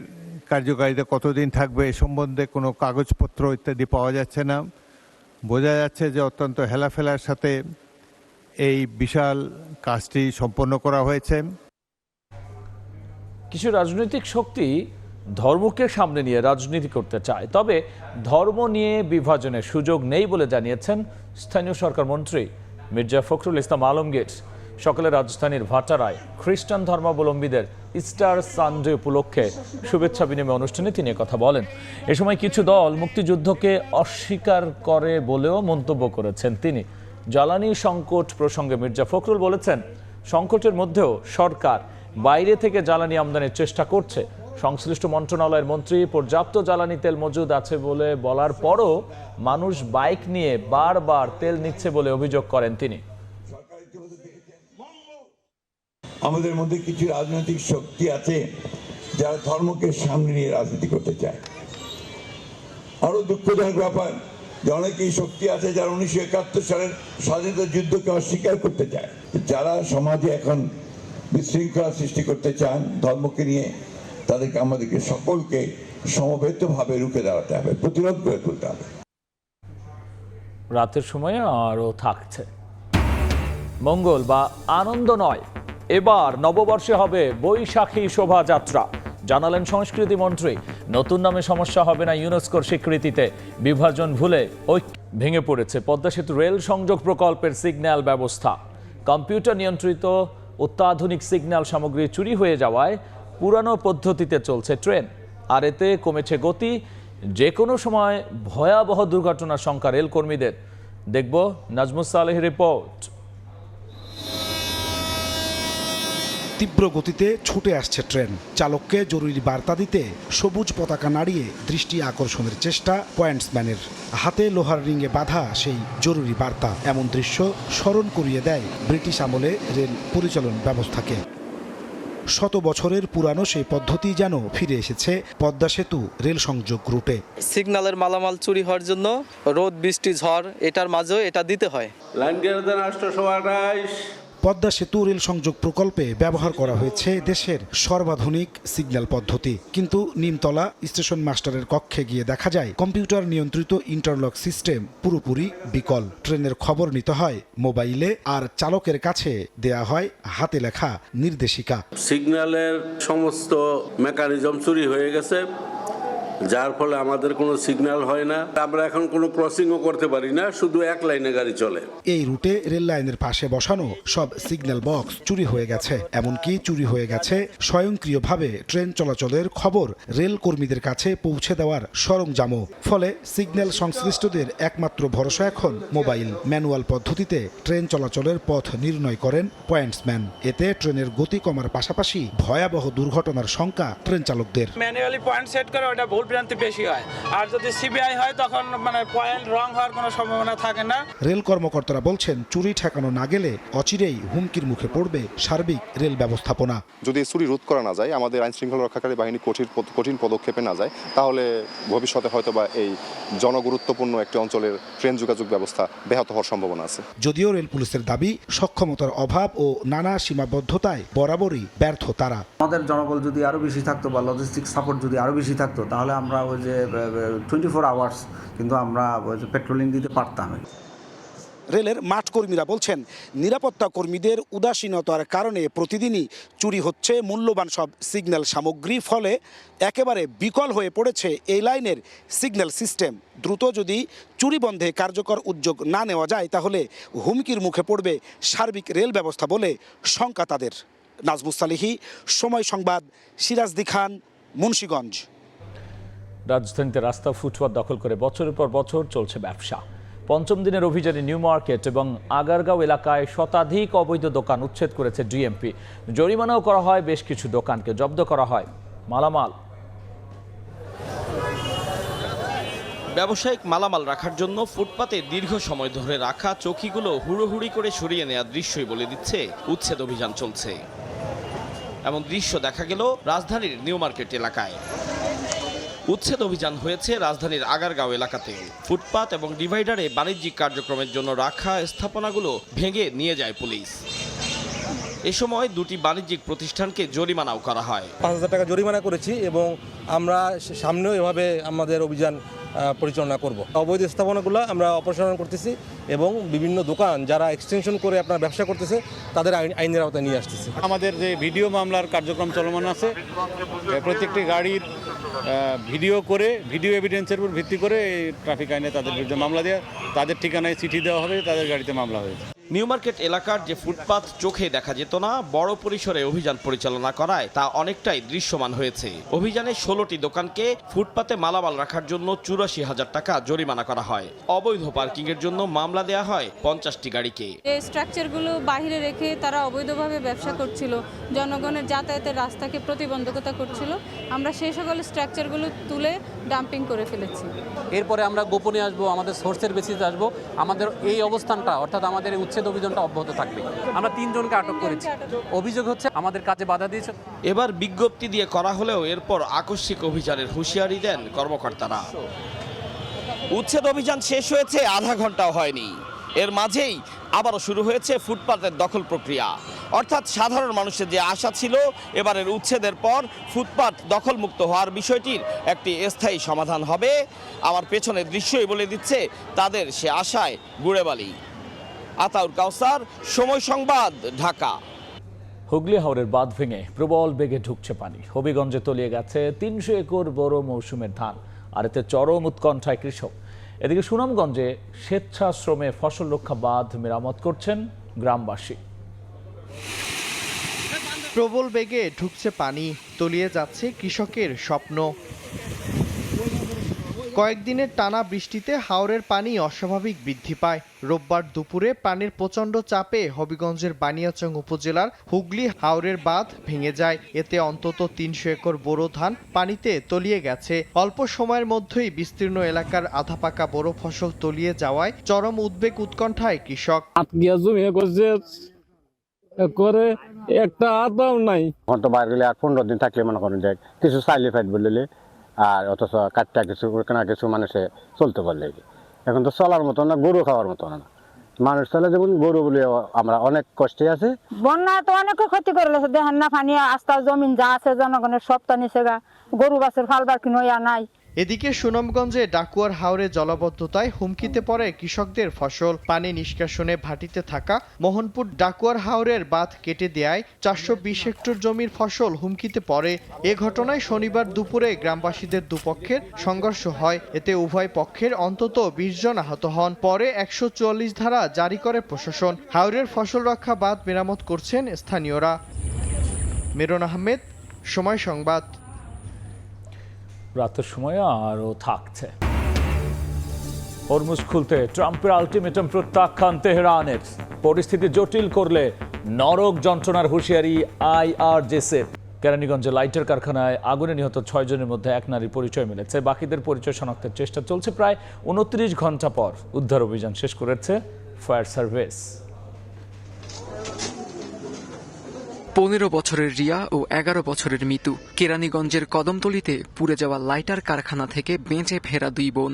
কার্যকারিতা কতদিন থাকবে এ সম্বন্ধে কোনো কাগজপত্র ইত্যাদি পাওয়া যাচ্ছে না। বোঝা যাচ্ছে যে অত্যন্ত হেলাফেলার সাথে এই বিশাল কাজটি সম্পন্ন করা হয়েছে। কিছু রাজনৈতিক শক্তি ধর্মকে সামনে নিয়ে রাজনীতি করতে চায়, তবে ধর্ম নিয়ে বিভাজনের সুযোগ নেই বলে জানিয়েছেন স্থানীয় সরকার মন্ত্রী মির্জা ফখরুল ইসলাম আলমগীর। সকালে রাজধানীর ভাটারায় খ্রিস্টান ধর্মাবলম্বীদের ইস্টার সানডে উপলক্ষে শুভেচ্ছা বিনিময় অনুষ্ঠানে তিনি কথা বলেন। এ সময় কিছু দল মুক্তিযুদ্ধকে অস্বীকার করে বলেও মন্তব্য করেছেন তিনি। জ্বালানি সংকট প্রসঙ্গে মির্জা ফখরুল বলেছেন, সংকটের মধ্যেও সরকার বাইরে থেকে জ্বালানি আমদানির চেষ্টা করছে। সংশ্লিষ্ট মন্ত্রণালয়ের মন্ত্রী পর্যাপ্ত জ্বালানি তেল মজুদ আছে বলে বলার পরও মানুষ বাইক নিয়ে বারবার তেল নিচ্ছে বলে অভিযোগ করেন তিনি। আমাদের মধ্যে কিছু রাজনৈতিক শক্তি আছে যারা ধর্মকে সামনে নিয়ে রাজনীতি করতে চায়। আরো দুঃখজনক ব্যাপার, যে অনেকেই শক্তি আছে যারা 1971 সালের স্বাধীনতা যুদ্ধকে অস্বীকার করতে চায়। যারা সমাজে এখন বিশৃঙ্খলা সৃষ্টি করতে চান ধর্মকে নিয়ে, আমাদেরকে সকলকে সমবেতভাবে রুখে দাঁড়াতে হবে, প্রতিরোধ করে তুলতে হবে। রাতের সময়ে আরও থাকছে মঙ্গল বা আনন্দ নয়, এবার নববর্ষে হবে বৈশাখী শোভাযাত্রা, জানালেন সংস্কৃতি মন্ত্রী। নতুন নামে সমস্যা হবে না ইউনেস্কোর স্বীকৃতিতে, বিভাজন ভুলে ভেঙে পড়েছে পদ্মা সেতু রেল সংযোগ প্রকল্পের সিগন্যাল ব্যবস্থা। কম্পিউটার নিয়ন্ত্রিত অত্যাধুনিক সিগন্যাল সামগ্রী চুরি হয়ে যাওয়ায় পুরানো পদ্ধতিতে চলছে ট্রেন, আর এতে কমেছে গতি। যে কোনো সময় ভয়াবহ দুর্ঘটনার শঙ্কা রেল কর্মীদের। দেখব নাজমুস সালেহের রিপোর্ট। তীব্র গতিতে ছুটে আসছে ট্রেন, চালককে জরুরি বার্তা দিতে সবুজ পতাকা নাড়িয়ে দৃষ্টি আকর্ষণের চেষ্টা পয়েন্টসম্যানের। হাতে লোহার রিংয়ে বাঁধা সেই জরুরি বার্তা, এমন দৃশ্য স্মরণ করিয়ে দেয় ব্রিটিশ আমলে রেল পরিচালন ব্যবস্থাকে। শত বছরের পুরানো সেই পদ্ধতি যেন ফিরে এসেছে পদ্মা সেতু রেল সংযোগ রুটে। সিগন্যালের মালামাল চুরি হওয়ার জন্য রোদ বৃষ্টি ঝড় এটার মাঝেও এটা দিতে হয়। পদ্মা সেতু রেল সংযোগ প্রকল্পে ব্যবহার করা হয়েছে দেশের সর্বাধুনিক সিগন্যাল পদ্ধতি, কিন্তু নিমতলা স্টেশন মাস্টারের কক্ষে গিয়ে দেখা যায় কম্পিউটার নিয়ন্ত্রিত ইন্টারলক সিস্টেম পুরোপুরি বিকল। ট্রেনের খবর নিতে হয় মোবাইলে, আর চালকের কাছে দেয়া হয় হাতে লেখা নির্দেশিকা। সিগন্যালের সমস্ত মেকানিজম চুরি হয়ে গেছে, যার ফলে আমাদের কোনো সিগন্যাল হয় না, আমরা এখন কোনো ক্রসিংও করতে পারি না, শুধু এক লাইনে গাড়ি চলে। এই রুটে রেল লাইনের পাশে বসানো সব সিগন্যাল বক্স চুরি হয়ে গেছে, এমনকি চুরি হয়ে গেছে স্বয়ংক্রিয়ভাবে ট্রেন চলাচলের খবর রেল কর্মীদের কাছে পৌঁছে দেওয়ার সরঞ্জামও। ফলে সিগন্যাল সংশ্লিষ্টদের একমাত্র ভরসা এখন মোবাইল। ম্যানুয়াল পদ্ধতিতে ট্রেন চলাচলের পথ নির্ণয় করেন পয়েন্টসম্যান। এতে ট্রেনের গতি কমার পাশাপাশি ভয়াবহ দুর্ঘটনার শঙ্কা ট্রেন চালকদের। ম্যানুয়ালি পয়েন্ট সেট করে ওটা ভুল ভ্রান্তি বেশি হয়, আর যদি সিবিআই হয় তখন পয়েন্ট রং হওয়ার কোনো সম্ভাবনা থাকে না। রেল কর্মকর্তারা বলছেন চুরি ঠেকানো না গেলে অচিরেই হুমকির মুখে পড়বে সার্বিক রেল ব্যবস্থাপনা। যদি চুরি রোধ করা না যায়, আমাদের আইন শৃঙ্খলা রক্ষাকারী বাহিনী কঠিন পদক্ষেপে না যায়, তাহলে ভবিষ্যতে হয়তোবা এই জনগুরুত্বপূর্ণ একটি অঞ্চলের ট্রেন যোগাযোগ ব্যবস্থা ব্যাহত হওয়ার সম্ভাবনা আছে। যদিও রেল পুলিশের দাবি সক্ষমতার অভাব ও নানা সীমাবদ্ধতায় বরাবরই ব্যর্থ তারা। আমাদের জনবল যদি আরো বেশি থাকতো বা লজিস্টিক সাপোর্ট যদি আরো বেশি থাকতো, তাহলে আমরা ওই যে 24 আওয়ার্স কিন্তু আমরা পেট্রোলিং দিতে পারতাম। রেলের মাঠ কর্মীরা বলছেন নিরাপত্তা কর্মীদের উদাসীনতার কারণে প্রতিদিনই চুরি হচ্ছে মূল্যবান সব সিগন্যাল সামগ্রী, ফলে একেবারে বিকল হয়ে পড়েছে এই লাইনের সিগন্যাল সিস্টেম। দ্রুত যদি চুরি বন্ধে কার্যকর উদ্যোগ না নেওয়া যায়, তাহলে হুমকির মুখে পড়বে সার্বিক রেল ব্যবস্থা বলে শঙ্কা তাদের। নাজমুস সালেহী, সময় সংবাদ, সিরাজদি খান, মুন্সিগঞ্জ। রাজধানীতে রাস্তা ফুটপাত দখল করে বছরের পর বছর চলছে ব্যবসা। পঞ্চম দিনের অভিযানে নিউ মার্কেট এবং আগারগাঁও এলাকায় শতাধিক অবৈধ দোকান উচ্ছেদ করেছে ডিএমপি। জরিমানাও করা হয় বেশ কিছু দোকানকে, জব্দ করা হয় মালামাল। ব্যবসায়িক মালামাল রাখার জন্য ফুটপাতে দীর্ঘ সময় ধরে রাখা চৌকিগুলো হুড়োহুড়ি করে সরিয়ে নেওয়ার দৃশ্যই বলে দিচ্ছে উচ্ছেদ অভিযান চলছে। এমন দৃশ্য দেখা গেল রাজধানীর নিউ মার্কেট এলাকায়। উচ্ছেদ অভিযান হয়েছে রাজধানীর আগারগাঁও এলাকাতে। ফুটপাত এবং ডিভাইডারে বাণিজ্যিক কার্যক্রমের জন্য রাখা স্থাপনাগুলো ভেঙে নিয়ে যায় পুলিশ। এ সময় দুটি বাণিজ্যিক প্রতিষ্ঠানকে জরিমানাও করা হয়। ৫,০০০ টাকা জরিমানা করেছি এবং আমরা সামনেও এভাবে আমাদের অভিযান পরিচালনা করব। অবৈধ স্থাপনাগুলো আমরা অপসারণ করতেছি এবং বিভিন্ন দোকান যারা এক্সটেনশন করে আপনার ব্যবসা করতেছে তাদের আইনের আওতায় নিয়ে আসতেছি। আমাদের যে ভিডিও মামলার কার্যক্রম চলমান আছে, প্রত্যেকটি গাড়ির ভিডিও এভিডেন্সের উপর ভিত্তি করে ট্রাফিক আইনে তাদের বিরুদ্ধে মামলা দেওয়া, তাদের ঠিকানায় চিঠি দেওয়া হবে, তাদের গাড়িতে মামলা হয়েছে। নিউ মার্কেট এলাকার যে ফুটপাত চোখে দেখা যেত না, বড় পরিসরে অভিযান পরিচালনা করায় তা অনেকটাই দৃশ্যমান হয়েছে। অভিযানে 16টি দোকানকে ফুটপাতে মালামাল রাখার জন্য 84,000 টাকা জরিমানা করা হয়। অবৈধ পার্কিং এর জন্য মামলা দেয়া হয় 50টি গাড়িকে। এই স্ট্রাকচারগুলো বাইরে রেখে তারা অবৈধভাবে ব্যবসা করছিল, জনগণের যাতায়াতের রাস্তাকে প্রতিবন্ধকতা করছিল। আমরা সেই সকল স্ট্রাকচারগুলো তুলে ডাম্পিং করে ফেলেছি। এরপরে আমরা গোপনে আসবো, আমাদের সোর্সের বেসিসে আসবো। আমাদের এই অবস্থানটা অর্থাৎ আমাদের উচ্ছেদ অভিযানটা অব্যাহত থাকবে। আমরা 3 জনকে আটক করেছি। অভিযোগ হচ্ছে আমাদের কাজে বাধা দিয়েছে। এবার বিজ্ঞপ্তি দিয়ে করা হলেও এরপর আকস্মিক অভিযানের হুঁশিয়ারি দেন কর্মকর্তারা। উচ্ছেদ অভিযান শেষ হয়েছে আধা ঘন্টাও হয়নি, এর মাঝেই আবারও শুরু হয়েছে ফুটপাতের দখল প্রক্রিয়া। অর্থাৎ সাধারণ মানুষের যে আশা ছিল এবারের উচ্ছেদের পর ফুটপাত দখলমুক্ত হওয়ার বিষয়টির একটি স্থায়ী সমাধান হবে, আমার পেছনের দৃশ্যই বলে দিচ্ছে তাদের সে আশায় গুড়ে বালি। আতাউর কাউসার, সময় সংবাদ, ঢাকা। হুগলি হাওরের বাঁধ ভেঙে প্রবল বেগে ঢুকছে পানি। হবিগঞ্জে তলিয়ে গেছে ৩০০ একর বড় মৌসুমের ধান, আর এতে চরম উৎকণ্ঠায় কৃষক। এদিকে সুনামগঞ্জে স্বেচ্ছাশ্রমে ফসল রক্ষা বাঁধ মেরামত করছেন গ্রামবাসী। প্রবল বেগে ঢুকছে পানি, তলিয়ে যাচ্ছে কৃষকের স্বপ্ন। কয়েকদিনের টানা বৃষ্টিতে হাওরের পানি অস্বাভাবিক বৃদ্ধি পায়। রোববার দুপুরে পানির প্রচণ্ড চাপে হবিগঞ্জের বানিয়াচং উপজেলার হুগলি হাওরের বাঁধ ভেঙে যায়। এতে অন্তত ৩০০ একর বোরো ধান পানিতে তলিয়ে গেছে। অল্প সময়ের মধ্যেই বিস্তীর্ণ এলাকার আধা পাকা বোরো ফসল তলিয়ে যাওয়ায় চরম উদ্বেগ উৎকণ্ঠায় কৃষক। করে একটা আতাও নাই, ঘন্টা বাইরে গেলে আর 15 দিন থাকলে মনে করেন যে কিছু সাইলে ফাইট বললে, আর অথচ কাটটা কিছু না কিছু মানুষে চলতে পারলে। এখন তো চলার মতো না, গরু খাওয়ার মতো না। মানুষ চলে যেমন গরু বলে আমরা অনেক কষ্টে আছে। বন্যা তো অনেক ক্ষতি করে লেছে, দেখেন না পানি আস্তা জমিন যা আছে জনগণের সবটা নিচে গা, গরু বাছুর ফালবার কি নয়া নাই। এদিকে সুনামগঞ্জে ডাকুয়ার হাওরে জলাবদ্ধতায় হুমকিতে পড়ে কৃষকদের ফসল। পানি নিষ্কাশনে ভাটিতে থাকা মোহনপুর ডাকুয়ার হাওরের বাঁধ কেটে দেয়ায় 420 হেক্টর জমির ফসল হুমকিতে পড়ে। এ ঘটনায় শনিবার দুপুরে গ্রামবাসীদের দুপক্ষের সংঘর্ষ হয়। এতে উভয় পক্ষের অন্তত 20 জন আহত হন। পরে 144 ধারা জারি করে প্রশাসন। হাওরের ফসল রক্ষা বাঁধ মেরামত করছেন স্থানীয়রা। মেরুন আহমেদ, সময় সংবাদ। রাতের সময় আরও থাকছে। হরমুজ খুলতে ট্রাম্পের আলটিমেটাম প্রত্যাখ্যান তেহরানের। পরিস্থিতি জটিল করলে নরক যন্ত্রণার হুঁশিয়ারি IRGCর। কেরানীগঞ্জে লাইটার কারখানায় আগুনে নিহত 6 জনের মধ্যে এক নারীর পরিচয় মিলেছে। বাকিদের পরিচয় শনাক্তের চেষ্টা চলছে। প্রায় 29 ঘন্টা পর উদ্ধার অভিযান শেষ করেছে ফায়ার সার্ভিস। 15 বছরের রিয়া ও 11 বছরের মিতু কেরানীগঞ্জের কদমতলীতে পুড়ে যাওয়া লাইটার কারখানা থেকে বেঁচে ফেরা 2 বোন।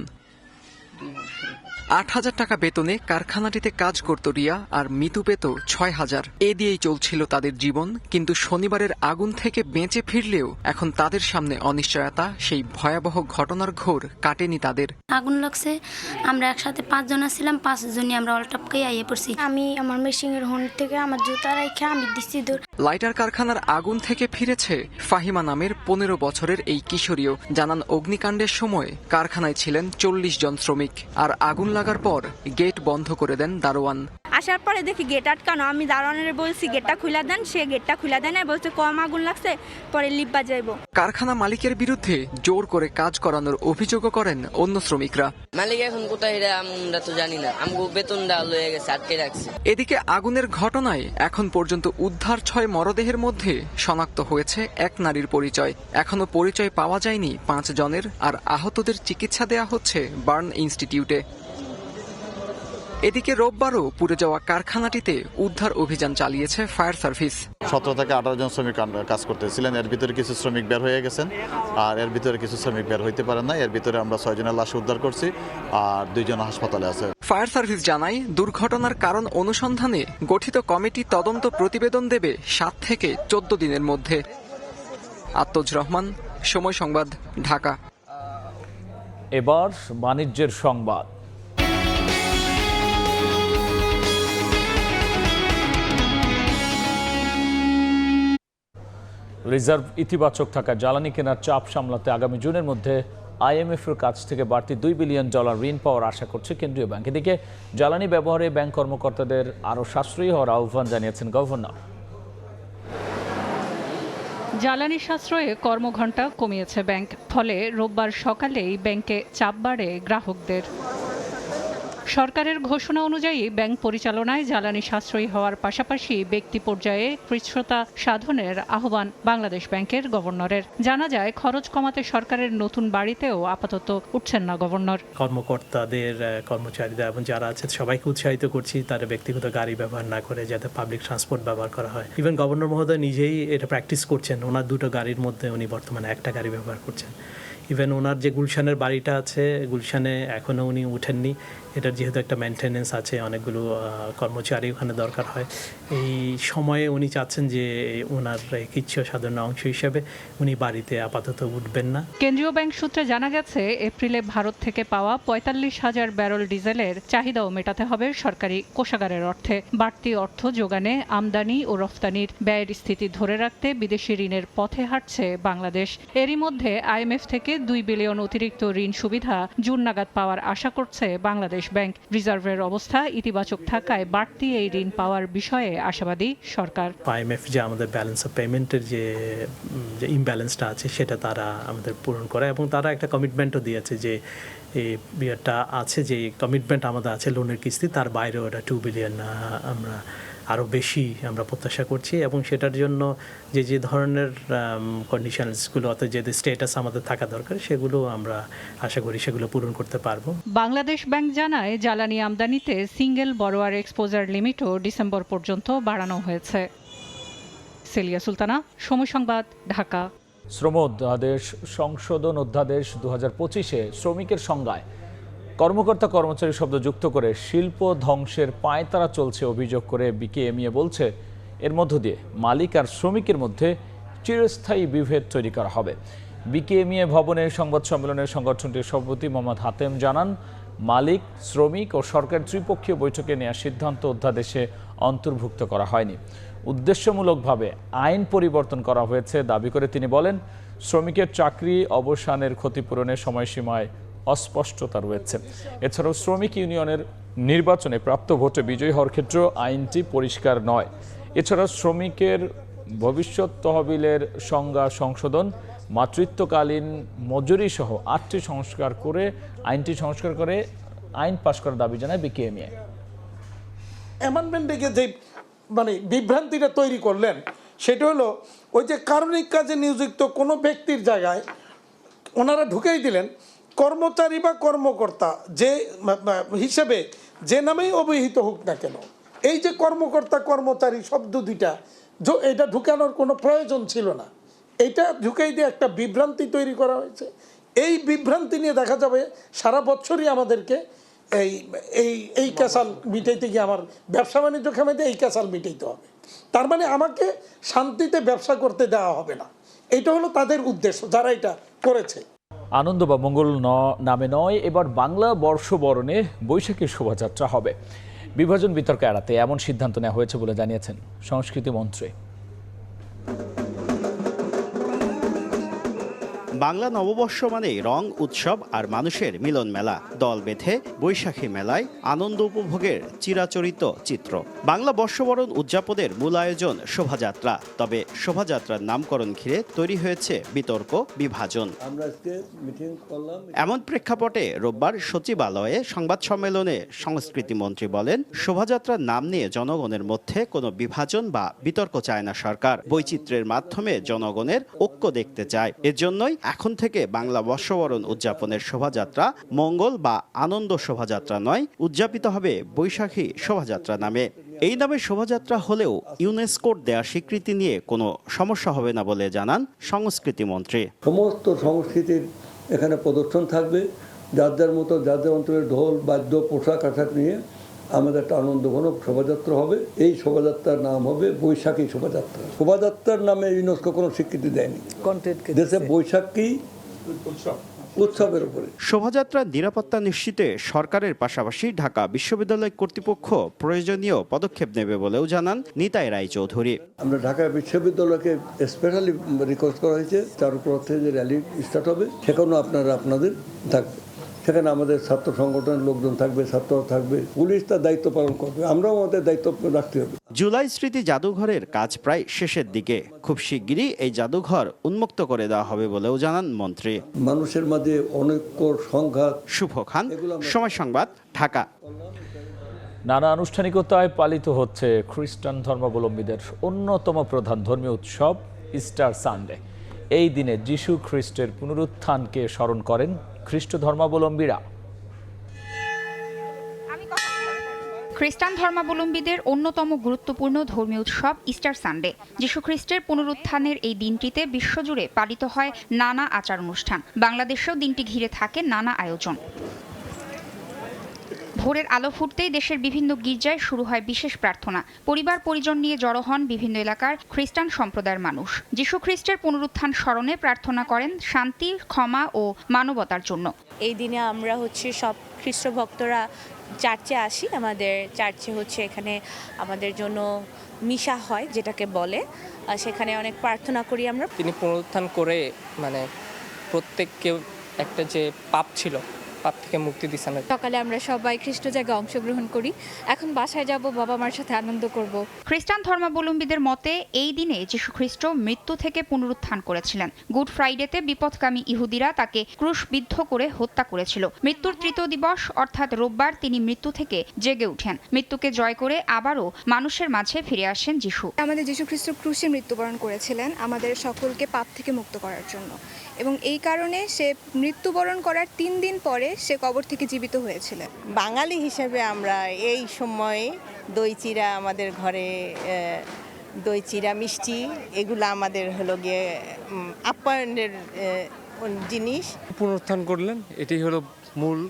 8,000 টাকা বেতনে কারখানাটিতে কাজ করত রিয়া, আর মিতু পেত 6,000। এ দিয়েই চলছিল তাদের জীবন। কিন্তু শনিবারের আগুন থেকে বেঁচে ফিরলেও এখন তাদের সামনে অনিশ্চয়তা। সেই ভয়াবহ ঘটনার ঘোর কাটেনি তাদের। আগুন লাগছে, আমরা একসাথে 5 জন ছিলাম, 5 জনই আমরা অলটপকে আইয়ে পড়ছি। আমি আমার মেশিনের হোন থেকে আমার জুতা রেখে আমি দিচ্ছি দূর। লাইটার কারখানার আগুন থেকে ফিরেছে ফাহিমা নামের 15 বছরের এই কিশোরীও। জানান অগ্নিকাণ্ডের সময় কারখানায় ছিলেন 40 জন শ্রমিক। আর আগুন লাগার পর গেট বন্ধ করে দেন দারোয়ান। আসার পরে দেখি গেট আটকানো, আমি দারোয়ানের বলছি গেটটা খুলে দেন, সে গেটটা খুলে দেন, বলছে কম আগুন লাগছে, পরে লিপবা যাইবো। কারখানা মালিকের বিরুদ্ধে জোর করে কাজ করানোর অভিযোগও করেন অন্য শ্রমিকরা। মালিক এখন কোথায় আমরা তো জানি না, আমগো বেতন দেওয়া লয়ে গেছে, আটকে রাখছে। এদিকে আগুনের ঘটনায় এখন পর্যন্ত উদ্ধার 6 মরদেহের মধ্যে শনাক্ত হয়েছে এক নারীর পরিচয়। এখনো পরিচয় পাওয়া যায়নি 5 জনের। আর আহতদের চিকিৎসা দেয়া হচ্ছে বার্ন ইনস্টিটিউটে। এদিকে রোববারও পুড়ে যাওয়া কারখানাটিতে উদ্ধার অভিযান চালিয়েছে ফায়ার সার্ভিস। 17 থেকে 18 জন শ্রমিক কাজ করতেছিলেন। এর ভিতরে কিছু শ্রমিক বের হয়ে গেছেন, আর এর ভিতরে কিছু শ্রমিক বের হইতে পারেন না। এর ভিতরে আমরা 6 জনের লাশ উদ্ধার করছি, আর 2 জন হাসপাতালে আছে। ফায়ার সার্ভিস জানায়, দুর্ঘটনার কারণ অনুসন্ধানে গঠিত কমিটি তদন্ত প্রতিবেদন দেবে 7 থেকে 14 দিনের মধ্যে। আত্মজ রহমান, সময় সংবাদ, ঢাকা। এবার বাণিজ্যের সংবাদ। রিজার্ভ ইতিবাচক থাকা জ্বালানি কেনার চাপ সামলাতে আগামী জুনের মধ্যে IMF এর কাছ থেকে বাড়তি $2 বিলিয়ন ঋণ পাওয়ার আশা করছে কেন্দ্রীয় ব্যাংক। এদিকে জ্বালানি ব্যবহারে ব্যাংক কর্মকর্তাদের আরও সাশ্রয়ী হওয়ার আহ্বান জানিয়েছেন গভর্নর। জ্বালানি সাশ্রয়ে কর্মঘণ্টা কমিয়েছে ব্যাংক, ফলে রোববার সকালেই ব্যাংকে চাপ বাড়ে গ্রাহকদের। সরকারের ঘোষণা অনুযায়ী ব্যাংক পরিচালনায় জ্বালানি সাশ্রয়ী হওয়ার পাশাপাশি ব্যক্তি পর্যায়ে কৃচ্ছ্রতা সাধনের আহ্বান বাংলাদেশ ব্যাংকের গভর্নরের। জানা যায়, খরচ কমাতে সরকারের নতুন বাড়িতেও আপাতত উঠছেন না গভর্নর। কর্মকর্তাদের, কর্মচারীদের এবং যারা আছে সবাইকে উৎসাহিত করছি তারা ব্যক্তিগত গাড়ি ব্যবহার না করে যাতে পাবলিক ট্রান্সপোর্ট ব্যবহার করা হয়। ইভেন গভর্নর মহোদয় নিজেই এটা প্র্যাকটিস করছেন। ওনার 2টো গাড়ির মধ্যে উনি বর্তমানে একটা গাড়ি ব্যবহার করছেন। ইভেন ওনার যে গুলশানের বাড়িটা আছে, গুলশানে এখনও উনি উঠেননি। এটার যেহেতু একটা মেনটেনেন্স আছে, অনেকগুলো কর্মচারী ওখানে দরকার হয়, এই সময়ে উনি চাচ্ছেন যে ওনার কিচ্ছু সাধনার অংশ হিসেবে উনি বাড়িতে আপাতত উঠবেন না। কেন্দ্রীয় ব্যাংক সূত্রে জানা গেছে, এপ্রিলে ভারত থেকে পাওয়া 45,000 ব্যারেল ডিজেলের চাহিদাও মেটাতে হবে সরকারি কোষাগারের অর্থে। বাড়তি অর্থ যোগানে আমদানি ও রফতানির ব্যয়ের স্থিতি ধরে রাখতে বিদেশি ঋণের পথে হাঁটছে বাংলাদেশ। এরই মধ্যে আইএমএফ থেকে 2 বিলিয়ন অতিরিক্ত ঋণ সুবিধা জুন নাগাদ পাওয়ার আশা করছে বাংলাদেশ ব্যাংক। রিজার্ভের অবস্থা ইতিবাচক থাকায় বাড়তি এই ঋণ পাওয়ার বিষয়ে আশাবাদী সরকার। আইএমএফ যে আমাদের ব্যালেন্স অফ পেমেন্টের যে ইমব্যালেন্সটা আছে সেটা তারা আমাদের পূরণ করে, এবং তারা একটা কমিটমেন্টও দিয়েছে যে এই বিয়েটা আছে, যে কমিটমেন্ট আমাদের আছে লোনের কিস্তি, তার বাইরেও ওটা 2 বিলিয়ন আমরা আরও বেশি আমরা প্রত্যাশা করছি, এবং সেটার জন্য যে ধরনের কন্ডিশনসগুলো অর্থাৎ যে স্ট্যাটাস আমাদের থাকা দরকার সেগুলো আমরা আশা করি সেগুলো পূরণ করতে পারবো। বাংলাদেশ ব্যাংক জানায়, জ্বালানি আমদানিতে সিঙ্গেল বড়োয়ার এক্সপোজার লিমিটও ডিসেম্বর পর্যন্ত বাড়ানো হয়েছে। সেলিয়া সুলতানা, সময় সংবাদ, ঢাকা। শ্রম অধ্যাদেশ সংশোধন অধ্যাদেশ 2025-এ শ্রমিকের সংজ্ঞায় কর্মকর্তা কর্মচারী শব্দ যুক্ত করে শিল্প ধ্বংসের পায়তারা চলছে অভিযোগ করে বিকেএমইএ বলছে, এর মধ্য দিয়ে মালিক আর শ্রমিকের মধ্যে চিরস্থায়ী বিভেদ তৈরি করা হবে। বিকেএমইএ ভবনে সংবাদ সম্মেলনের সংগঠনটির সভাপতি মোহাম্মদ হাতেম জানান, মালিক, শ্রমিক ও সরকার ত্রিপক্ষীয় বৈঠকে নেওয়া সিদ্ধান্ত অধ্যাদেশে অন্তর্ভুক্ত করা হয়নি। উদ্দেশ্যমূলকভাবে আইন পরিবর্তন করা হয়েছে দাবি করে তিনি বলেন, শ্রমিকের চাকরি অবসানের ক্ষতিপূরণের সময়সীমায় অস্পষ্টতা রয়েছে। এছাড়াও শ্রমিক ইউনিয়নের নির্বাচনে প্রাপ্ত ভোটে বিজয়ী হওয়ার ক্ষেত্রেও আইনটি পরিষ্কার নয়। এছাড়া শ্রমিকের ভবিষ্যৎ তহবিলের সংজ্ঞা সংশোধন, মাতৃত্বকালীন মজুরি সহ 8টি সংস্কার করে আইন পাশ করার দাবি জানায় বিকেএমইএ। অ্যামেন্ডমেন্টে যে বিভ্রান্তিটা তৈরি করলেন সেটা হলো ওই যে কারণিক কাজে নিয়োজিত কোনো ব্যক্তির জায়গায় ওনারা ঢুকেই দিলেন কর্মচারী বা কর্মকর্তা যে হিসেবে যে নামেই অভিহিত হোক না কেন, এই যে কর্মকর্তা কর্মচারী শব্দ দুইটা এটা ঢুকানোর কোনো প্রয়োজন ছিল না। এইটা ঢুকেই দিয়ে একটা বিভ্রান্তি তৈরি করা হয়েছে। এই বিভ্রান্তি নিয়ে দেখা যাবে সারা বছরই আমাদেরকে এই ক্যাসাল মিটাইতে গিয়ে, আমার ব্যবসা বাণিজ্য খামাইতে এই ক্যাসাল মিটাইতে হবে। তার মানে আমাকে শান্তিতে ব্যবসা করতে দেওয়া হবে না, এইটা হলো তাদের উদ্দেশ্য যারা এটা করেছে। আনন্দ বা মঙ্গল নামে নয়, এবার বাংলা বর্ষবরণে বৈশাখী শোভাযাত্রা হবে। বিভাজন বিতর্ক এড়াতে এমন সিদ্ধান্ত নেওয়া হয়েছে বলে জানিয়েছেন সংস্কৃতি মন্ত্রী। বাংলা নববর্ষ মানে রং, উৎসব আর মানুষের মিলন মেলা। দল বেঁধে বৈশাখী মেলায় আনন্দ উপভোগের চিরাচরিত চিত্র। বাংলা বর্ষবরণ উদযাপনের মূল আয়োজন শোভাযাত্রা। তবে শোভাযাত্রার নামকরণ ঘিরে তৈরি হয়েছে বিতর্ক, বিভাজন। এমন প্রেক্ষাপটে রোববার সচিবালয়ে সংবাদ সম্মেলনে সংস্কৃতি মন্ত্রী বলেন, শোভাযাত্রার নাম নিয়ে জনগণের মধ্যে কোনো বিভাজন বা বিতর্ক চায় না সরকার। বৈচিত্র্যের মাধ্যমে জনগণের ঐক্য দেখতে চায়। এর জন্যই এখন থেকে বাংলা বর্ষবরণ উদযাপনের শোভাযাত্রা মঙ্গল বা আনন্দ শোভাযাত্রা নয়, উদযাপিত হবে বৈশাখী শোভাযাত্রা নামে। এই নামে শোভাযাত্রা হলেও ইউনেস্কোর দেয়া স্বীকৃতি নিয়ে কোনো সমস্যা হবে না বলে জানান সংস্কৃতি মন্ত্রী। সমস্ত সংস্কৃতির এখানে প্রদর্শন থাকবে, যার যার মতো যার যার অঞ্চলের ঢোল বাদ্য পোশাক আশাক নিয়ে আমাদের একটা আনন্দঘন শোভাযাত্রা হবে। এই শোভাযাত্রার নাম হবে বৈশাখী শোভাযাত্রা। শোভাযাত্রার নামে ইউনেস্কো কোনো স্বীকৃতি দেয়নি, দেশে বৈশাখী উৎসবের উপরে। শোভাযাত্রার নিরাপত্তা নিশ্চিতে সরকারের পাশাপাশি ঢাকা বিশ্ববিদ্যালয় কর্তৃপক্ষ প্রয়োজনীয় পদক্ষেপ নেবে বলেও জানান নিতাই রায়চৌধুরী। আমরা ঢাকা বিশ্ববিদ্যালয়কে স্পেশালি রিকোয়েস্ট করা হয়েছে, তার উপর থেকে যে র্যালি স্টার্ট হবে সেখানেও আপনাদের থাকবে। সেখানে আমাদের ছাত্র সংগঠনের লোকজন থাকবে, ছাত্ররা থাকবে, পুলিশ তার দায়িত্ব পালন করবে, আমরাও আমাদের দায়িত্ব রাখতে হবে। জুলাই স্মৃতি জাদুঘরের কাজ প্রায় শেষের দিকে। খুব শিগগিরই এই জাদুঘর উন্মুক্ত করে দেওয়া হবে বলেও জানান মন্ত্রী। মানুষের মাঝে অনৈক্য, সংঘাত। শুভ খান, সময় সংবাদ, ঢাকা। নানা আনুষ্ঠানিকতায় পালিত হচ্ছে খ্রিস্টান ধর্মাবলম্বীদের অন্যতম প্রধান ধর্মীয় উৎসব ইস্টার সানডে। এই দিনে যিশু খ্রিস্টের পুনরুত্থানকে স্মরণ করেন খ্রিস্ট ধর্মাবলম্বীরা। খ্রিস্টান ধর্মাবলম্বীদের অন্যতম গুরুত্বপূর্ণ ধর্মীয় উৎসব ইস্টার সানডে। যীশুখ্রিস্টের পুনরুত্থানের এই দিনটিতে বিশ্বজুড়ে পালিত হয় নানা আচার অনুষ্ঠান। বাংলাদেশেও দিনটি ঘিরে থাকে নানা আয়োজন। ভোরের আলো ফুটতেই দেশের বিভিন্ন গির্জায় শুরু হয় বিশেষ প্রার্থনা। পরিবার পরিজন নিয়ে জড়ো হন বিভিন্ন এলাকার খ্রিস্টান সম্প্রদায়ের মানুষ। যীশুখ্রিস্টের পুনরুত্থান স্মরণে প্রার্থনা করেন শান্তি, ক্ষমা ও মানবতার জন্য। এই দিনে আমরা সব খ্রিস্ট ভক্তরা চার্চে আসি। আমাদের চার্চে এখানে আমাদের জন্য মিশা হয়, যেটাকে বলে, সেখানে অনেক প্রার্থনা করি আমরা। তিনি পুনরুত্থান করে প্রত্যেককে একটা যে পাপ ছিল, পাপ থেকে মুক্তি দিচ্ছেন। সকালে আমরা সবাই খ্রিস্ট জায়গায় অংশগ্রহণ করি। এখন বাসায় যাব, বাবা মার সাথে আনন্দ করব। খ্রিস্টান ধর্মাবলম্বীদের মতে এই দিনে যীশুখ্রিস্ট মৃত্যু থেকে পুনরুত্থান করেছিলেন। গুড ফ্রাইডেতে বিপথগামী ইহুদিরা তাকে ক্রুশবিদ্ধ করে হত্যা করেছিল। মৃত্যুর তৃতীয় দিবস অর্থাৎ রোববার তিনি মৃত্যু থেকে জেগে উঠেন। মৃত্যুকে জয় করে আবারও মানুষের মাঝে ফিরে আসেন যিশু। আমাদের যীশুখ্রিস্ট ক্রুশে মৃত্যুবরণ করেছিলেন আমাদের সকলকে পাপ থেকে মুক্ত করার জন্য, এবং এই কারণে সে মৃত্যুবরণ করার 3 দিন পরে সে কবর থেকে জীবিত হয়েছিলেন। বাঙালি হিসেবে আমরা এই সময়ে দই চিড়া, আমাদের ঘরে দই চিড়া, মিষ্টি, এগুলো আমাদের গিয়ে আপ্যায়নের জিনিস। পুনরুত্থান করলেন, এটাই হলো মূল।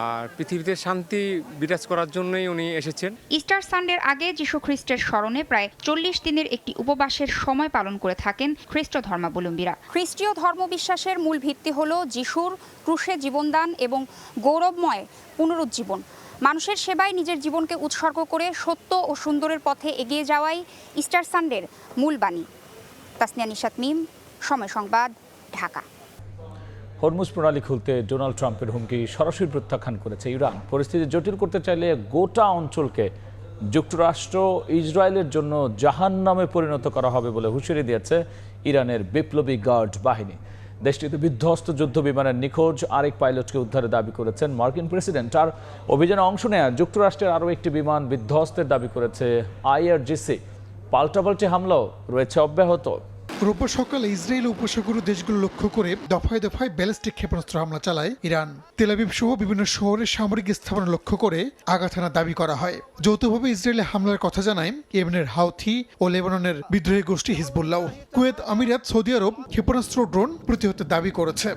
আর পৃথিবীতে শান্তি বিরাজ করার জন্যই উনি এসেছেন। ইস্টার সানডের আগে যীশুখ্রিস্টের স্মরণে প্রায় 40 দিনের একটি উপবাসের সময় পালন করে থাকেন খ্রিস্ট ধর্মাবলম্বীরা। খ্রিস্টীয় ধর্মবিশ্বাসের মূল ভিত্তি হল যিশুর ক্রুশে জীবনদান এবং গৌরবময় পুনরুজ্জীবন। মানুষের সেবায় নিজের জীবনকে উৎসর্গ করে সত্য ও সুন্দরের পথে এগিয়ে যাওয়াই ইস্টার সানডের মূল বাণী। তাসনিয়া নিশাত মিম, সময় সংবাদ, ঢাকা। হরমুজ প্রণালী খুলতে ডোনাল্ড ট্রাম্পের হুমকি সরাসরি প্রত্যাখ্যান করেছে ইরান। পরিস্থিতি জটিল করতে চাইলে গোটা অঞ্চলকে যুক্তরাষ্ট্র ইসরায়েলের জন্য জাহান্নামে পরিণত করা হবে বলে হুঁশিয়ারি দিয়েছে ইরানের বিপ্লবী গার্ড বাহিনী। দেশটিতে বিধ্বস্ত যুদ্ধ বিমানের নিখোঁজ আরেক পাইলটকে উদ্ধারের দাবি করেছেন মার্কিন প্রেসিডেন্ট। আর অভিযানে অংশ নেয়া যুক্তরাষ্ট্রের আরও একটি বিমান বিধ্বস্তের দাবি করেছে IRGC। পাল্টাপাল্টি হামলাও রয়েছে অব্যাহত। রোববার সকালে ইসরায়েল উপসাগরীয় দেশগুলো লক্ষ্য করে দফায় দফায় ব্যালিস্টিক ক্ষেপণাস্ত্র হামলা চালায় ইরান। তেল আবিব সহ বিভিন্ন শহরে সামরিক স্থাপনা লক্ষ্য করে আঘাত হানার দাবি করা হয়। যৌথভাবে ইসরায়েলে হামলার কথা জানায় ইয়েমেনের হাউথি ও লেবাননের বিদ্রোহী গোষ্ঠী হিজবুল্লাহ। কুয়েত, আমিরাত, সৌদি আরব ক্ষেপণাস্ত্র ড্রোন প্রতিহতের দাবি করেছে।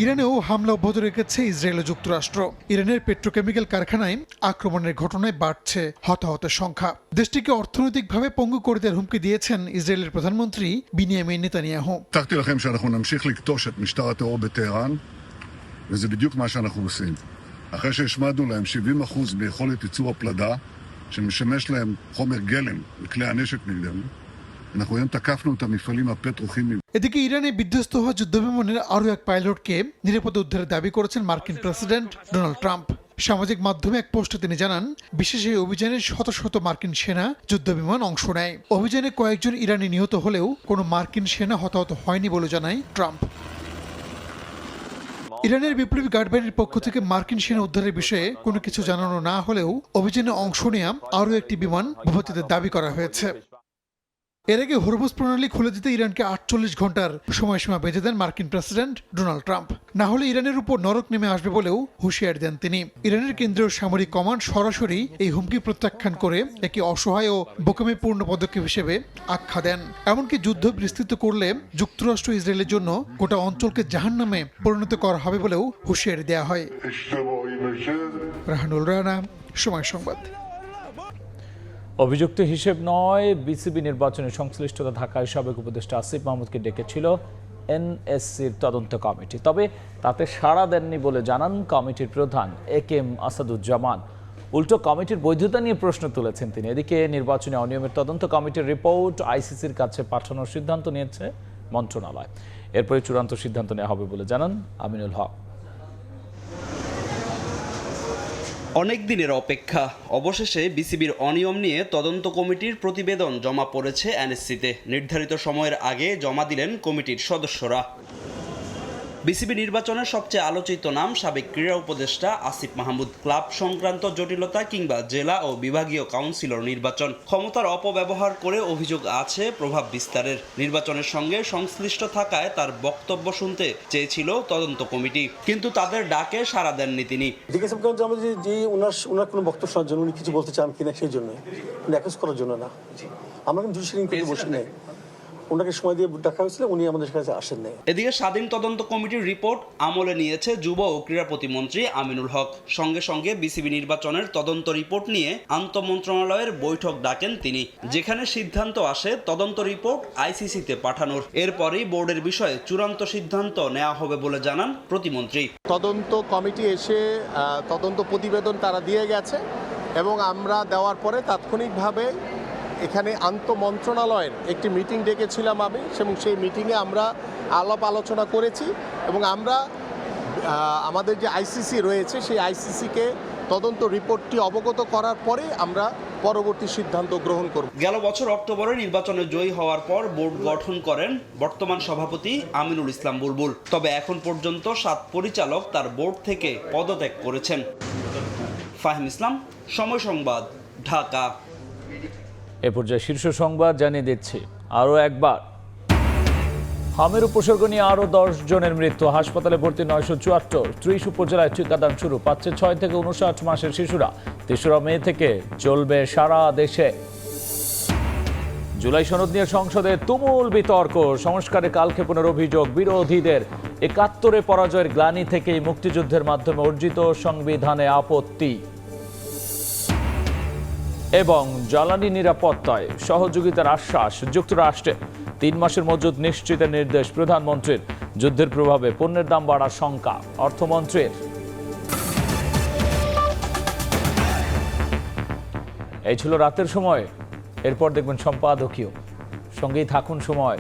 ইরানেও হামলা অব্যাহত রেখেছে ইসরায়েল ও যুক্তরাষ্ট্র। ইরানের পেট্রোকেমিক্যাল কারখানায় আক্রমণের ঘটনায় বাড়ছে হতাহতের সংখ্যা। দেশটিকে অর্থনৈতিকভাবে পঙ্গু করে দেওয়ার হুমকি দিয়েছেন ইসরায়েলের প্রধানমন্ত্রী বিনিয়ামিন নেতানিয়াহু। הבטחתי לכם שאנחנו נמשיך לכתוש את משטר הטרור בטהרן, וזה בדיוק מה שאנחנו עושים. אחרי שהשמדנו להם 70% ביכולת ייצור הפלדה, שמשמש להם חומר גלם לכלי הנשק נגדנו, אנחנו היום תקפנו את המפעלים הפטרוכימיים. এদিকে ইরানে বিধ্বস্ত হওয়া যুদ্ধবিমানের আরও এক পাইলটকে নিরাপদে উদ্ধারের দাবি করেছেন মার্কিন প্রেসিডেন্ট ডোনাল্ড ট্রাম্প। সামাজিক মাধ্যমে এক পোস্টে তিনি জানান, বিশেষ এই অভিযানে শত শত মার্কিন সেনা যুদ্ধবিমান অংশ নেয়। অভিযানে কয়েকজন ইরানি নিহত হলেও কোনো মার্কিন সেনা হতাহত হয়নি বলে জানায় ট্রাম্প। ইরানের বিপ্লবী গার্ড বাহিনীর পক্ষ থেকে মার্কিন সেনা উদ্ধারের বিষয়ে কোনো কিছু জানানো না হলেও অভিযানে অংশ নেয়া আরও একটি বিমান ভূপাতিতের দাবি করা হয়েছে। এর আগে হরমুজ প্রণালী খুলে দিতে ইরানকে 48 ঘন্টার সময়সীমা বেঁধে দেন মার্কিন প্রেসিডেন্ট ডোনাল্ড ট্রাম্প। না হলে ইরানের উপর নরক নেমে আসবে বলেও হুঁশিয়ারি দেন তিনি। ইরানের কেন্দ্রীয় সামরিক কমান্ড সরাসরি এই হুমকি প্রত্যাখ্যান করে একে অসহায় ও বোকামিপূর্ণ পদক্ষেপ হিসেবে আখ্যা দেন। এমনকি যুদ্ধ বিস্তৃত করলে যুক্তরাষ্ট্র ইসরায়েলের জন্য গোটা অঞ্চলকে জাহান্নামে পরিণত করা হবে বলেও হুঁশিয়ারি দেওয়া হয়। রাহানুল রানা, সময় সংবাদ। অভিযুক্ত হিসেব নয়, বিসিবি নির্বাচনে সংশ্লিষ্টতা ঢাকায় সাবেক উপদেষ্টা আসিফ মাহমুদকে ডেকেছিল এনএসসির তদন্ত কমিটি। তবে তাতে সাড়া দেননি বলে জানান কমিটির প্রধান AKM আসাদুজ্জামান। উল্টো কমিটির বৈধতা নিয়ে প্রশ্ন তুলেছেন তিনি। এদিকে নির্বাচনে অনিয়মের তদন্ত কমিটির রিপোর্ট ICCর কাছে পাঠানোর সিদ্ধান্ত নিয়েছে মন্ত্রণালয়। এরপরে চূড়ান্ত সিদ্ধান্ত নেওয়া হবে বলে জানান আমিনুল হক। অনেক দিনের অপেক্ষা, অবশেষে বিসিবির অনিয়ম নিয়ে তদন্ত কমিটির প্রতিবেদন জমা পড়েছে এনএসসিতে। নির্ধারিত সময়ের আগে জমা দিলেন কমিটির সদস্যরা। বিসিবি নির্বাচনের সবচেয়ে আলোচিত নাম সাবেক ক্রীড়া উপদেষ্টা আসিফ মাহমুদ। ক্লাব সংক্রান্ত জটিলতা কিংবা জেলা ও বিভাগীয় কাউন্সিলর নির্বাচন, ক্ষমতার অপব্যবহার করে অভিযোগ আছে প্রভাব বিস্তারের। নির্বাচনের সঙ্গে সংশ্লিষ্ট থাকায় তার বক্তব্য শুনতে চেয়েছিল তদন্ত কমিটি, কিন্তু তাদের ডাকে সাড়া দেননি তিনি। ওনার কোনো বক্তব্য শোনার জন্য উনি কিছু বলতে চান কিনা সেই জন্য, অ্যাকুজ করার জন্য না। আমরা কিন্তু জুডিশিয়াল ইনকোয়ারি বসি নাই, ওনাকে সময় দিয়ে ডাকা হয়েছিল, উনি আমাদের কাছে আসেন নাই। এদিকে স্বাধীন তদন্ত কমিটির রিপোর্ট আমলে নিয়েছে যুব ও ক্রীড়া প্রতিমন্ত্রী আমিনুল হক। সঙ্গে সঙ্গে বিসিবি নির্বাচনের তদন্ত রিপোর্ট নিয়ে আন্তঃমন্ত্রণালয়ের বৈঠক ডাকেন তিনি, যেখানে সিদ্ধান্ত আসে তদন্ত রিপোর্ট আইসিসিতে পাঠানোর। এরপরেই বোর্ডের বিষয়ে চূড়ান্ত সিদ্ধান্ত নেওয়া হবে বলে জানান প্রতিমন্ত্রী। তদন্ত কমিটি এসে তদন্ত প্রতিবেদন তারা দিয়ে গেছে এবং আমরা দেওয়ার পরে তাৎক্ষণিকভাবে এখানে আন্তঃমন্ত্রণালয়ের একটি মিটিং ডেকেছিলাম আমি, এবং সেই মিটিংয়ে আমরা আলাপ আলোচনা করেছি এবং আমরা আমাদের যে আইসিসি রয়েছে সেই আইসিসিকে তদন্ত রিপোর্টটি অবগত করার পরে আমরা পরবর্তী সিদ্ধান্ত গ্রহণ করব। গেল বছর অক্টোবরে নির্বাচনে জয়ী হওয়ার পর বোর্ড গঠন করেন বর্তমান সভাপতি আমিনুল ইসলাম বুলবুল। তবে এখন পর্যন্ত 7 পরিচালক তার বোর্ড থেকে পদত্যাগ করেছেন। ফাহিম ইসলাম, সময় সংবাদ, ঢাকা। এ পর্যায়ে শীর্ষ সংবাদ জানিয়ে দিচ্ছি আরও একবার। হামের উপসর্গ নিয়ে আরও 10 জনের মৃত্যু, হাসপাতালে ভর্তি 974। 30 উপজেলায় টিকাদান শুরু, পাচ্ছে 6 থেকে 59 মাসের শিশুরা। 3রা মে থেকে চলবে সারা দেশে। জুলাই সনদ নিয়ে সংসদে তুমুল বিতর্ক, সংস্কারে কালক্ষেপণের অভিযোগ বিরোধীদের। 71-এ পরাজয়ের গ্লানি থেকেই মুক্তিযুদ্ধের মাধ্যমে অর্জিত সংবিধানে আপত্তি। এবং জ্বালানি নিরাপত্তায় সহযোগিতার আশ্বাস যুক্তরাষ্ট্রে। 3 মাসের মজুদ নিশ্চিতের নির্দেশ প্রধানমন্ত্রীর। যুদ্ধের প্রভাবে পণ্যের দাম বাড়ার শঙ্কা অর্থমন্ত্রীর। এই ছিল রাতের সময়, এরপর দেখবেন সম্পাদকীয়। সঙ্গেই থাকুন সময়।